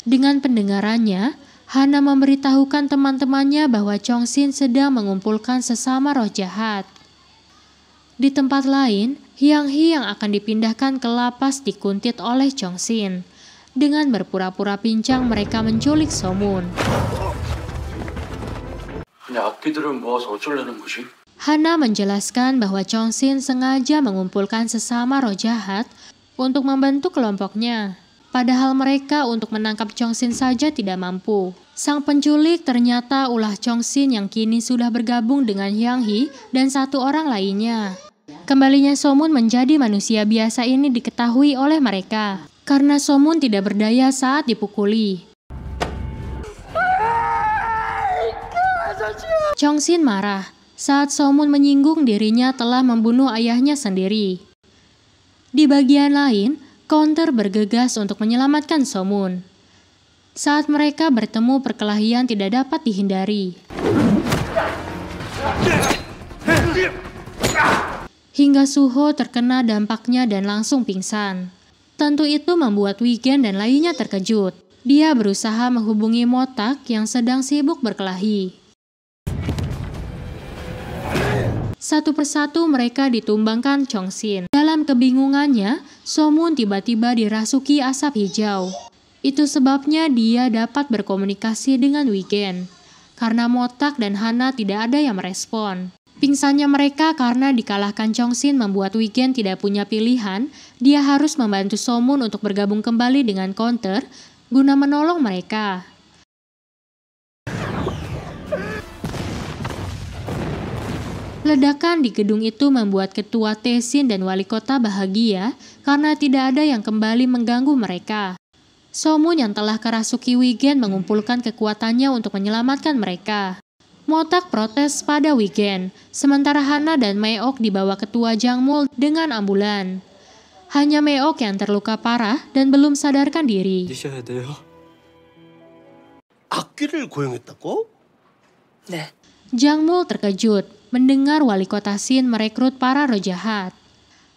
Dengan pendengarannya, Hana memberitahukan teman-temannya bahwa Chong-shin sedang mengumpulkan sesama roh jahat. Di tempat lain, Hyang-hee yang akan dipindahkan ke lapas dikuntit oleh Chong-shin. Dengan berpura-pura pincang mereka menculik Somun. Hana menjelaskan bahwa Chong-shin sengaja mengumpulkan sesama roh jahat untuk membentuk kelompoknya. Padahal mereka untuk menangkap Chong-shin saja tidak mampu. Sang penculik ternyata ulah Chong-shin yang kini sudah bergabung dengan Hyang-hee dan satu orang lainnya. Kembalinya Somun menjadi manusia biasa ini diketahui oleh mereka, karena Somun tidak berdaya saat dipukuli. Chong-shin marah saat Somun menyinggung dirinya telah membunuh ayahnya sendiri. Di bagian lain, counter bergegas untuk menyelamatkan Somun. Saat mereka bertemu, perkelahian tidak dapat dihindari. Hingga Suho terkena dampaknya dan langsung pingsan. Tentu itu membuat Wigen dan lainnya terkejut. Dia berusaha menghubungi Motak yang sedang sibuk berkelahi. Satu persatu mereka ditumbangkan Chong-shin. Dalam kebingungannya, Somun tiba-tiba dirasuki asap hijau. Itu sebabnya dia dapat berkomunikasi dengan Wigen. Karena Motak dan Hana tidak ada yang merespon. Pingsannya mereka karena dikalahkan Chong-shin membuat Wigen tidak punya pilihan. Dia harus membantu Somun untuk bergabung kembali dengan counter guna menolong mereka. Ledakan di gedung itu membuat ketua Tae-shin dan wali kota bahagia karena tidak ada yang kembali mengganggu mereka. So-moon yang telah kerasuki Wigen mengumpulkan kekuatannya untuk menyelamatkan mereka. Motak protes pada Wigen, sementara Hana dan Meok dibawa ketua Jangmul dengan ambulan. Hanya Meok yang terluka parah dan belum sadarkan diri. 악귀를 고용했다고? 네. Jangmul terkejut mendengar wali kota Shin merekrut para roh jahat.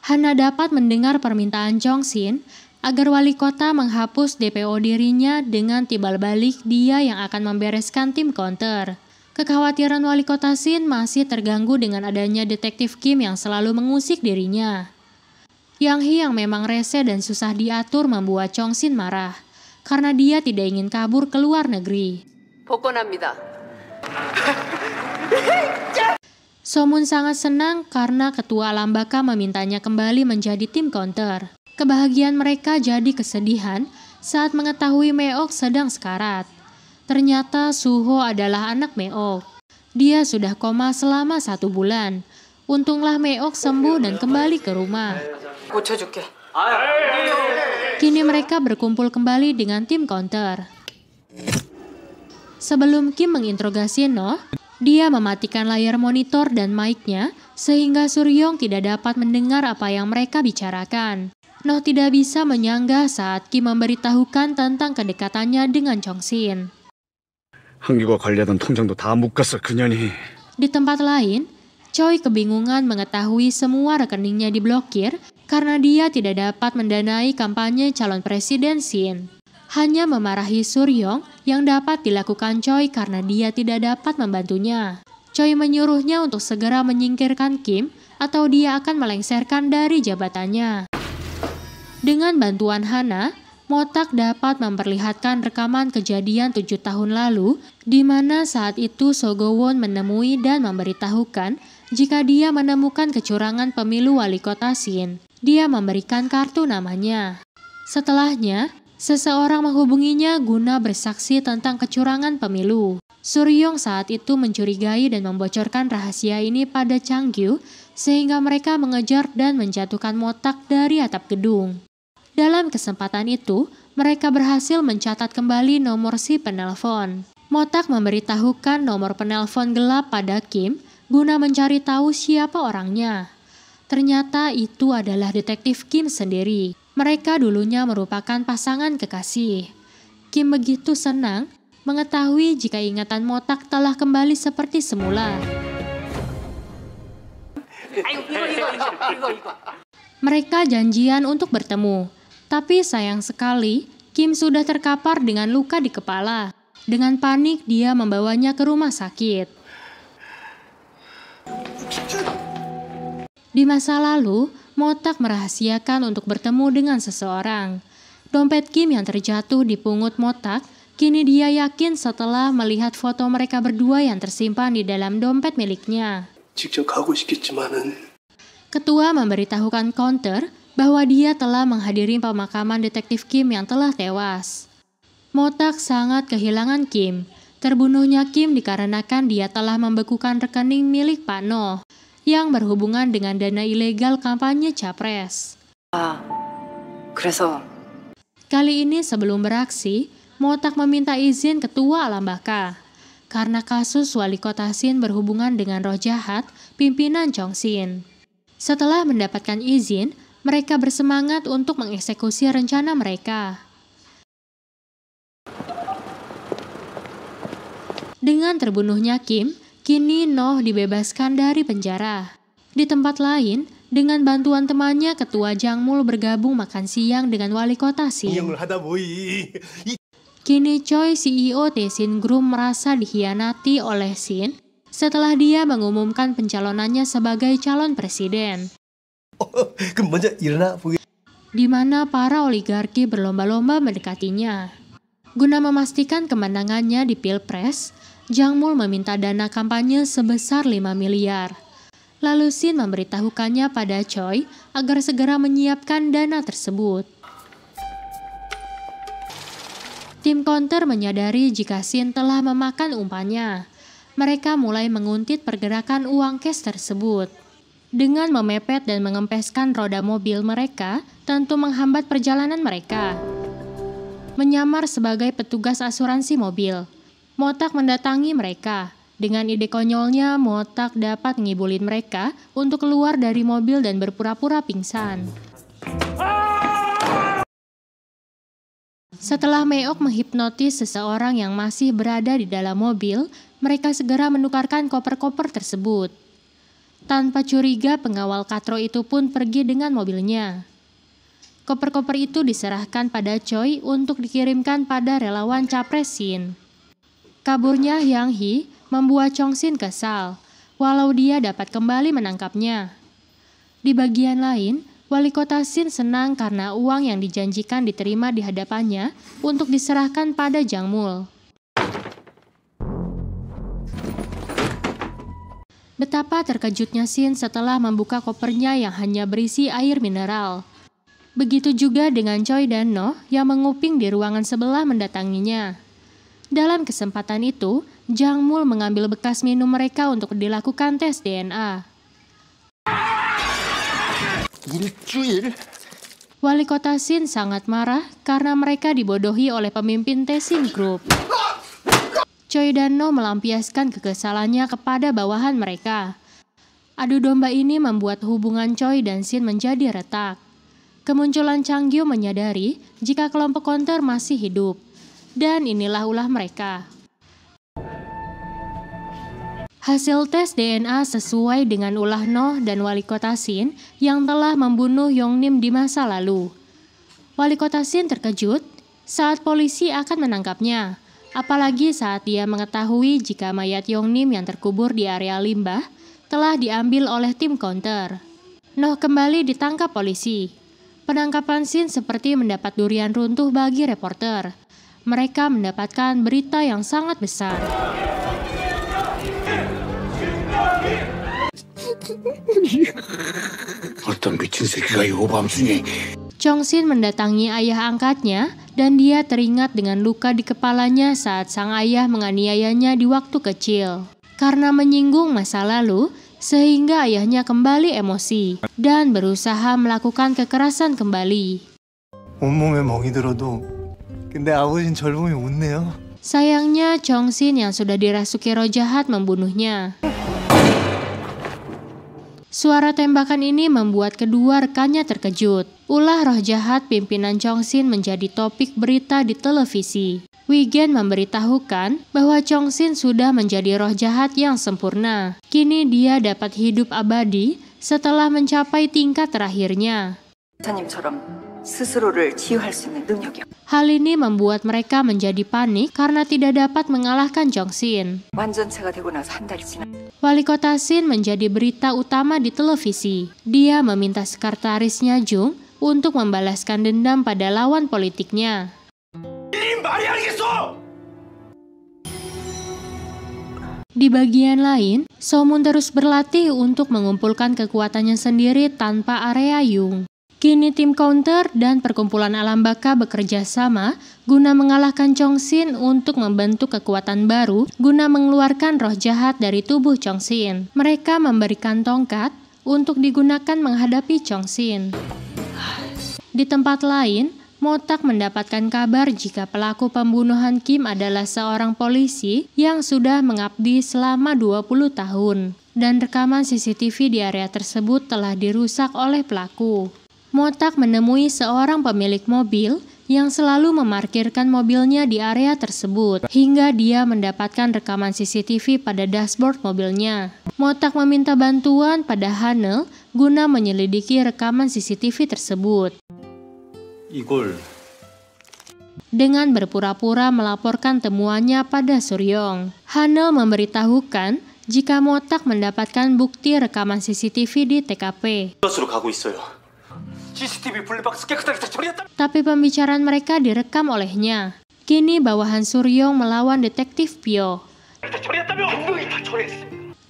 Hana dapat mendengar permintaan Jong-shin agar wali kota menghapus DPO dirinya dengan timbal balik dia yang akan membereskan tim counter. Kekhawatiran wali kota Shin masih terganggu dengan adanya detektif Kim yang selalu mengusik dirinya. Yang Hee yang memang rese dan susah diatur membuat Jong-shin marah karena dia tidak ingin kabur ke luar negeri. 복권합니다. So-moon sangat senang karena ketua alam baka memintanya kembali menjadi tim counter. Kebahagiaan mereka jadi kesedihan saat mengetahui Meok sedang sekarat. Ternyata Suho adalah anak Meok. Dia sudah koma selama 1 bulan. Untunglah Meok sembuh dan kembali ke rumah. 고쳐줄게. Kini mereka berkumpul kembali dengan tim counter. Sebelum Kim menginterogasi Noh, dia mematikan layar monitor dan mic-nya sehingga Suryong tidak dapat mendengar apa yang mereka bicarakan. Noh tidak bisa menyanggah saat Kim memberitahukan tentang kedekatannya dengan Jong-shin. 한규가 관리하던 통장도 다 묶었어, 그년이. Di tempat lain, Choi kebingungan mengetahui semua rekeningnya diblokir karena dia tidak dapat mendanai kampanye calon presiden Shin. Hanya memarahi Suryong yang dapat dilakukan Choi karena dia tidak dapat membantunya. Choi menyuruhnya untuk segera menyingkirkan Kim atau dia akan melengsarkan dari jabatannya. Dengan bantuan Hana, Motak dapat memperlihatkan rekaman kejadian 7 tahun lalu di mana saat itu Sogowon menemui dan memberitahukan jika dia menemukan kecurangan pemilu wali kota Shin. Dia memberikan kartu namanya. Setelahnya, seseorang menghubunginya guna bersaksi tentang kecurangan pemilu. Suryong saat itu mencurigai dan membocorkan rahasia ini pada Changkyu sehingga mereka mengejar dan menjatuhkan Motak dari atap gedung. Dalam kesempatan itu, mereka berhasil mencatat kembali nomor si penelpon. Motak memberitahukan nomor penelpon gelap pada Kim guna mencari tahu siapa orangnya. Ternyata itu adalah detektif Kim sendiri. Mereka dulunya merupakan pasangan kekasih. Kim begitu senang mengetahui jika ingatan Motak telah kembali seperti semula. Mereka janjian untuk bertemu, tapi sayang sekali Kim sudah terkapar dengan luka di kepala. Dengan panik dia membawanya ke rumah sakit. Di masa lalu, Motak merahasiakan untuk bertemu dengan seseorang. Dompet Kim yang terjatuh dipungut Motak, kini dia yakin setelah melihat foto mereka berdua yang tersimpan di dalam dompet miliknya. Ketua memberitahukan counter bahwa dia telah menghadiri pemakaman detektif Kim yang telah tewas. Motak sangat kehilangan Kim. Terbunuhnya Kim dikarenakan dia telah membekukan rekening milik Pak Noh yang berhubungan dengan dana ilegal kampanye Capres. 그래서 Kali ini sebelum beraksi, Motak meminta izin ketua alam baka. Karena kasus wali kota Shin berhubungan dengan roh jahat, pimpinan Jong-shin. Setelah mendapatkan izin, mereka bersemangat untuk mengeksekusi rencana mereka. Dengan terbunuhnya Kim, kini Noh dibebaskan dari penjara. Di tempat lain, dengan bantuan temannya, ketua Jangmul bergabung makan siang dengan wali kota Shin. Kini Choi, CEO Tae-shin Group merasa dikhianati oleh Shin setelah dia mengumumkan pencalonannya sebagai calon presiden. Di mana para oligarki berlomba-lomba mendekatinya. Guna memastikan kemenangannya di Pilpres, Jangmul meminta dana kampanye sebesar 5 miliar. Lalu Shin memberitahukannya pada Choi agar segera menyiapkan dana tersebut. Tim counter menyadari jika Shin telah memakan umpannya. Mereka mulai menguntit pergerakan uang cash tersebut. Dengan memepet dan mengempeskan roda mobil mereka, tentu menghambat perjalanan mereka. Menyamar sebagai petugas asuransi mobil, Motak mendatangi mereka. Dengan ide konyolnya, Motak dapat ngibulin mereka untuk keluar dari mobil dan berpura-pura pingsan. Setelah Meok menghipnotis seseorang yang masih berada di dalam mobil, mereka segera menukarkan koper-koper tersebut. Tanpa curiga, pengawal katro itu pun pergi dengan mobilnya. Koper-koper itu diserahkan pada Choi untuk dikirimkan pada relawan capres Shin. Kaburnya Yang Hee membuat Chong Shin kesal, walau dia dapat kembali menangkapnya. Di bagian lain, Wali Kota Shin senang karena uang yang dijanjikan diterima di hadapannya untuk diserahkan pada Jang Mul. Betapa terkejutnya Shin setelah membuka kopernya yang hanya berisi air mineral. Begitu juga dengan Choi dan Noh yang menguping di ruangan sebelah mendatanginya. Dalam kesempatan itu, Jang Mul mengambil bekas minum mereka untuk dilakukan tes DNA. Wali Kota Shin sangat marah karena mereka dibodohi oleh pemimpin Tessin Group. Choi dan Noh melampiaskan kekesalannya kepada bawahan mereka. Adu domba ini membuat hubungan Choi dan Shin menjadi retak. Kemunculan Chang Gyu menyadari jika kelompok counter masih hidup. Dan inilah ulah mereka. Hasil tes DNA sesuai dengan ulah Noh dan Wali Kota Shin yang telah membunuh Yongnim di masa lalu. Wali Kota Shin terkejut saat polisi akan menangkapnya. Apalagi saat dia mengetahui jika mayat Yongnim yang terkubur di area limbah telah diambil oleh tim counter. Noh kembali ditangkap polisi. Penangkapan Shin seperti mendapat durian runtuh bagi reporter. Mereka mendapatkan berita yang sangat besar. Chong Shin mendatangi ayah angkatnya dan dia teringat dengan luka di kepalanya saat sang ayah menganiayanya di waktu kecil. Karena menyinggung masa lalu, sehingga ayahnya kembali emosi dan berusaha melakukan kekerasan kembali. 온몸에 멍이 들어도 근데 아버진 절 보면 웃네요. Sayangnya Chong Shin yang sudah dirasuki roh jahat membunuhnya. Suara tembakan ini membuat kedua rekannya terkejut. Ulah roh jahat pimpinan Chong Shin menjadi topik berita di televisi. Wigen memberitahukan bahwa Chong Shin sudah menjadi roh jahat yang sempurna. Kini dia dapat hidup abadi setelah mencapai tingkat terakhirnya. Hal ini membuat mereka menjadi panik karena tidak dapat mengalahkan Chong Shin. Wali Kota Shin menjadi berita utama di televisi. Dia meminta sekretarisnya Jung untuk membalaskan dendam pada lawan politiknya. Di bagian lain, Somun terus berlatih untuk mengumpulkan kekuatannya sendiri tanpa area Yung. Kini tim counter dan perkumpulan alam baka bekerja sama guna mengalahkan Chong Shin untuk membentuk kekuatan baru guna mengeluarkan roh jahat dari tubuh Chong Shin. Mereka memberikan tongkat untuk digunakan menghadapi Chong Shin. Di tempat lain, Motak mendapatkan kabar jika pelaku pembunuhan Kim adalah seorang polisi yang sudah mengabdi selama 20 tahun dan rekaman CCTV di area tersebut telah dirusak oleh pelaku. Motak menemui seorang pemilik mobil yang selalu memarkirkan mobilnya di area tersebut hingga dia mendapatkan rekaman CCTV pada dashboard mobilnya. Motak meminta bantuan pada Hanel guna menyelidiki rekaman CCTV tersebut. Dengan berpura-pura melaporkan temuannya pada Suryong, Hanel memberitahukan jika Motak mendapatkan bukti rekaman CCTV di TKP. Tapi pembicaraan mereka direkam olehnya. Kini bawahan Suryong melawan detektif Pyo.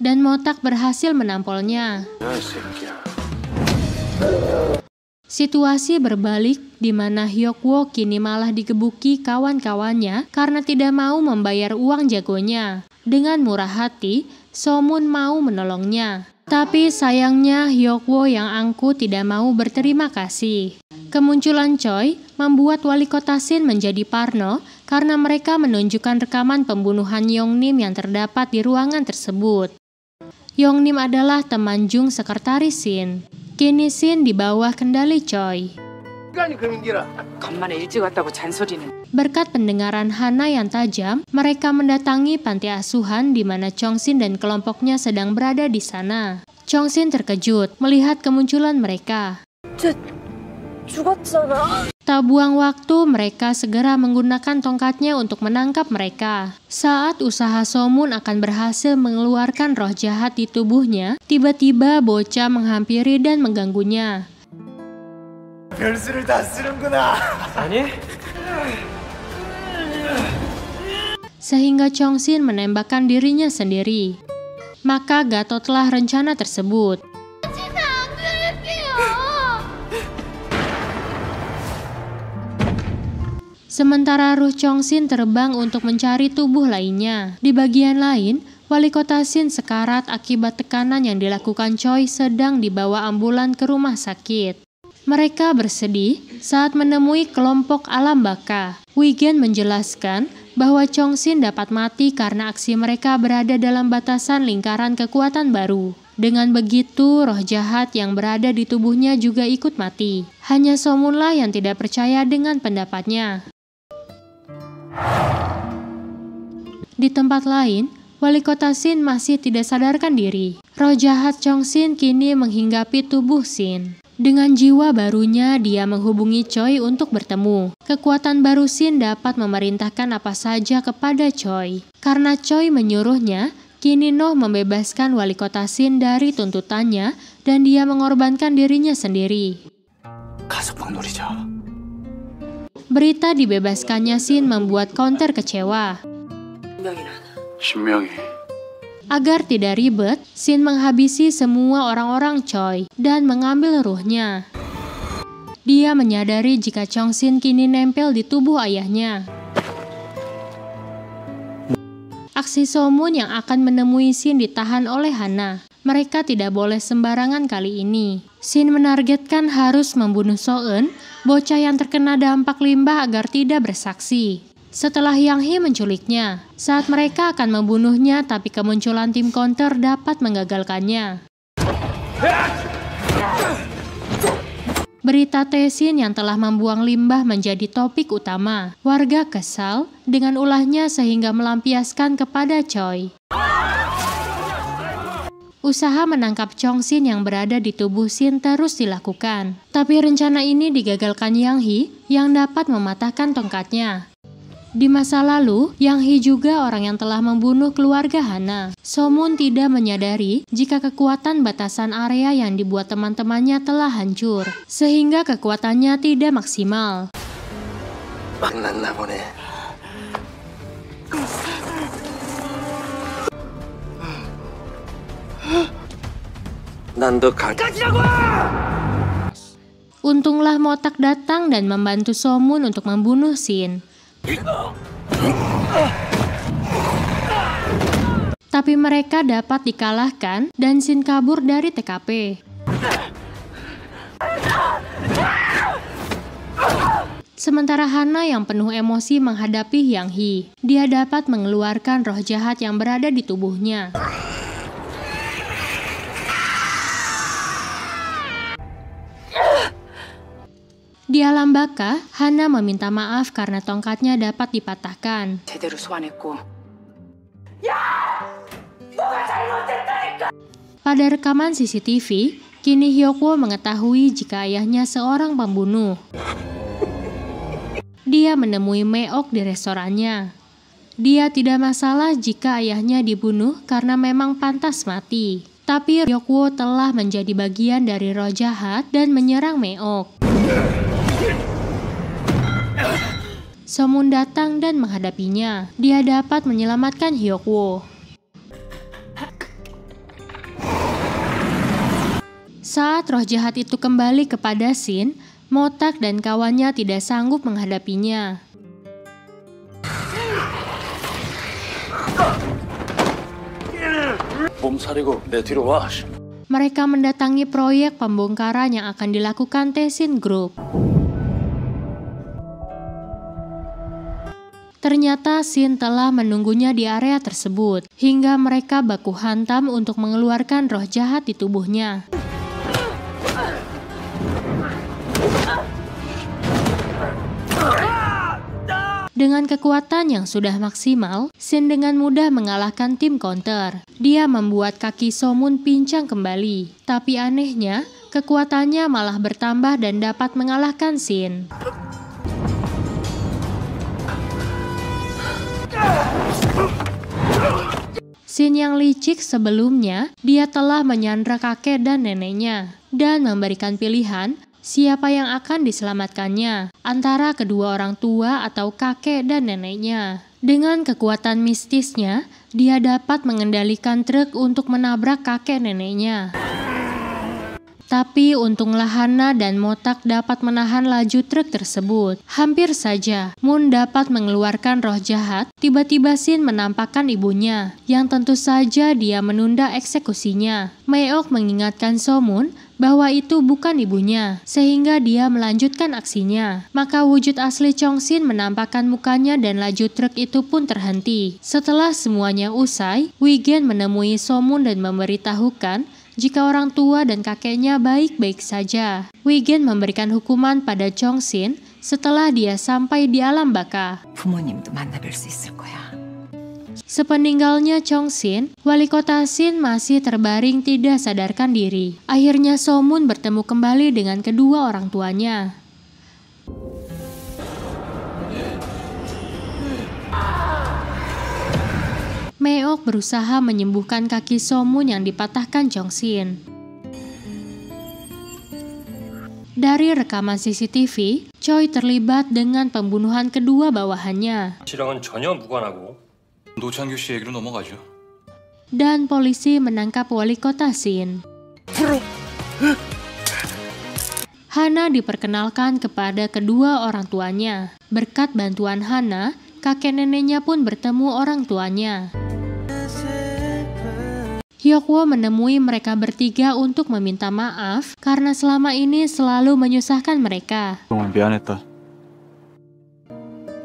Dan Motak berhasil menampolnya. Situasi berbalik di mana Hyokwo kini malah digebuki kawan-kawannya karena tidak mau membayar uang jagonya. Dengan murah hati, So-moon mau menolongnya. Tapi sayangnya Hyuk-woo yang angkuh tidak mau berterima kasih. Kemunculan Choi membuat wali kota Shin menjadi parno karena mereka menunjukkan rekaman pembunuhan Yong-nim yang terdapat di ruangan tersebut. Yong-nim adalah teman Jung sekretaris Shin. Kini Shin di bawah kendali Choi. Berkat pendengaran Hana yang tajam, mereka mendatangi panti asuhan di mana Chong-sin dan kelompoknya sedang berada di sana. Chong-sin terkejut melihat kemunculan mereka. Tak buang waktu, mereka segera menggunakan tongkatnya untuk menangkap mereka. Saat usaha So-moon akan berhasil mengeluarkan roh jahat di tubuhnya, tiba-tiba bocah menghampiri dan mengganggunya. Sehingga Chong-sin menembakkan dirinya sendiri. Maka gatotlah rencana tersebut. Sementara ruh Chong-sin terbang untuk mencari tubuh lainnya. Di bagian lain, wali kota Shin sekarat akibat tekanan yang dilakukan Choi sedang dibawa ambulan ke rumah sakit. Mereka bersedih saat menemui kelompok alam baka. Wigen menjelaskan bahwa Chong-sin dapat mati karena aksi mereka berada dalam batasan lingkaran kekuatan baru. Dengan begitu, roh jahat yang berada di tubuhnya juga ikut mati. Hanya So-moon lah yang tidak percaya dengan pendapatnya. Di tempat lain, wali kota Shin masih tidak sadarkan diri. Roh jahat Chong-sin kini menghinggapi tubuh Shin. Dengan jiwa barunya, dia menghubungi Choi untuk bertemu. Kekuatan baru Shin dapat memerintahkan apa saja kepada Choi. Karena Choi menyuruhnya, kini Noh membebaskan wali kota Shin dari tuntutannya dan dia mengorbankan dirinya sendiri. Berita dibebaskannya Shin membuat Counter kecewa. Agar tidak ribet, Shin menghabisi semua orang-orang Choi dan mengambil ruhnya. Dia menyadari jika Chong-sin kini nempel di tubuh ayahnya. Aksi So-moon yang akan menemui Shin ditahan oleh Hana. Mereka tidak boleh sembarangan kali ini. Shin menargetkan harus membunuh So-eun, bocah yang terkena dampak limbah agar tidak bersaksi. Setelah Yang Hee menculiknya, saat mereka akan membunuhnya tapi kemunculan tim counter dapat menggagalkannya. Berita Tae-shin yang telah membuang limbah menjadi topik utama. Warga kesal dengan ulahnya sehingga melampiaskan kepada Choi. Usaha menangkap Chong-sin yang berada di tubuh Shin terus dilakukan. Tapi rencana ini digagalkan Yang Hee yang dapat mematahkan tongkatnya. Di masa lalu, Yang Hee juga orang yang telah membunuh keluarga Hana. So-moon tidak menyadari jika kekuatan batasan area yang dibuat teman-temannya telah hancur, sehingga kekuatannya tidak maksimal. Untunglah Motak datang dan membantu So-moon untuk membunuh Shin. Tapi mereka dapat dikalahkan dan Shin kabur dari TKP. Sementara Hana yang penuh emosi menghadapi Yang Hee, dia dapat mengeluarkan roh jahat yang berada di tubuhnya. Di alam baka, Hana meminta maaf karena tongkatnya dapat dipatahkan. Pada rekaman CCTV, kini Hyuk-woo mengetahui jika ayahnya seorang pembunuh. Dia menemui Meok di restorannya. Dia tidak masalah jika ayahnya dibunuh karena memang pantas mati. Tapi Hyuk-woo telah menjadi bagian dari roh jahat dan menyerang Meok. So-moon datang dan menghadapinya. Dia dapat menyelamatkan Hyuk-woo. Saat roh jahat itu kembali kepada Shin, Motak dan kawannya tidak sanggup menghadapinya. 몸살이고 내 뒤로 와. Mereka mendatangi proyek pembongkaran yang akan dilakukan Taesin Group. Ternyata Shin telah menunggunya di area tersebut, hingga mereka baku hantam untuk mengeluarkan roh jahat di tubuhnya. Dengan kekuatan yang sudah maksimal, Shin dengan mudah mengalahkan tim counter. Dia membuat kaki Somun pincang kembali. Tapi anehnya, kekuatannya malah bertambah dan dapat mengalahkan Shin. Shin yang licik sebelumnya, dia telah menyandra kakek dan neneknya, dan memberikan pilihan siapa yang akan diselamatkannya, antara kedua orang tua atau kakek dan neneknya. Dengan kekuatan mistisnya, dia dapat mengendalikan truk untuk menabrak kakek neneknya. Tapi untunglah Hana dan Motak dapat menahan laju truk tersebut. Hampir saja Moon dapat mengeluarkan roh jahat, tiba-tiba Shin menampakkan ibunya, yang tentu saja dia menunda eksekusinya. Meok mengingatkan Somun bahwa itu bukan ibunya, sehingga dia melanjutkan aksinya. Maka wujud asli Chong-Shin menampakkan mukanya dan laju truk itu pun terhenti. Setelah semuanya usai, Wigen menemui Somun dan memberitahukan jika orang tua dan kakeknya baik-baik saja. Wigen memberikan hukuman pada Chong-Shin setelah dia sampai di alam baka. 부모님도 만나뵐 수 있을 거야. Sepeninggalnya Chong-Shin, wali kota Shin masih terbaring tidak sadarkan diri. Akhirnya Somun bertemu kembali dengan kedua orang tuanya. Meok berusaha menyembuhkan kaki Somun yang dipatahkan Chong-Shin. Dari rekaman CCTV, Choi terlibat dengan pembunuhan kedua bawahannya. 씨랑은 전혀 무관하고 노창규 씨 얘기로 넘어가죠. Dan polisi menangkap wali kota Shin. Hana diperkenalkan kepada kedua orang tuanya. Berkat bantuan Hana, kakek neneknya pun bertemu orang tuanya. Hyokwo menemui mereka bertiga untuk meminta maaf karena selama ini selalu menyusahkan mereka. 미안했다.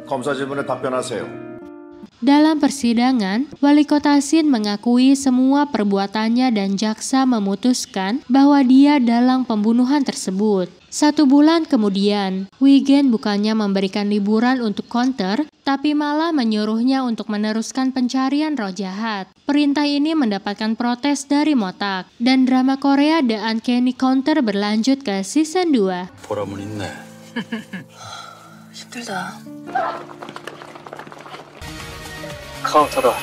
검사 질문에 답변하세요. Dalam persidangan, wali kota Shin mengakui semua perbuatannya dan jaksa memutuskan bahwa dia dalang pembunuhan tersebut. 1 bulan kemudian, Wigen bukannya memberikan liburan untuk counter, tapi malah menyuruhnya untuk meneruskan pencarian roh jahat. Perintah ini mendapatkan protes dari Motak, dan drama Korea The Uncanny Counter berlanjut ke season 2. 보람은 있네. 힘들다. 카운터다.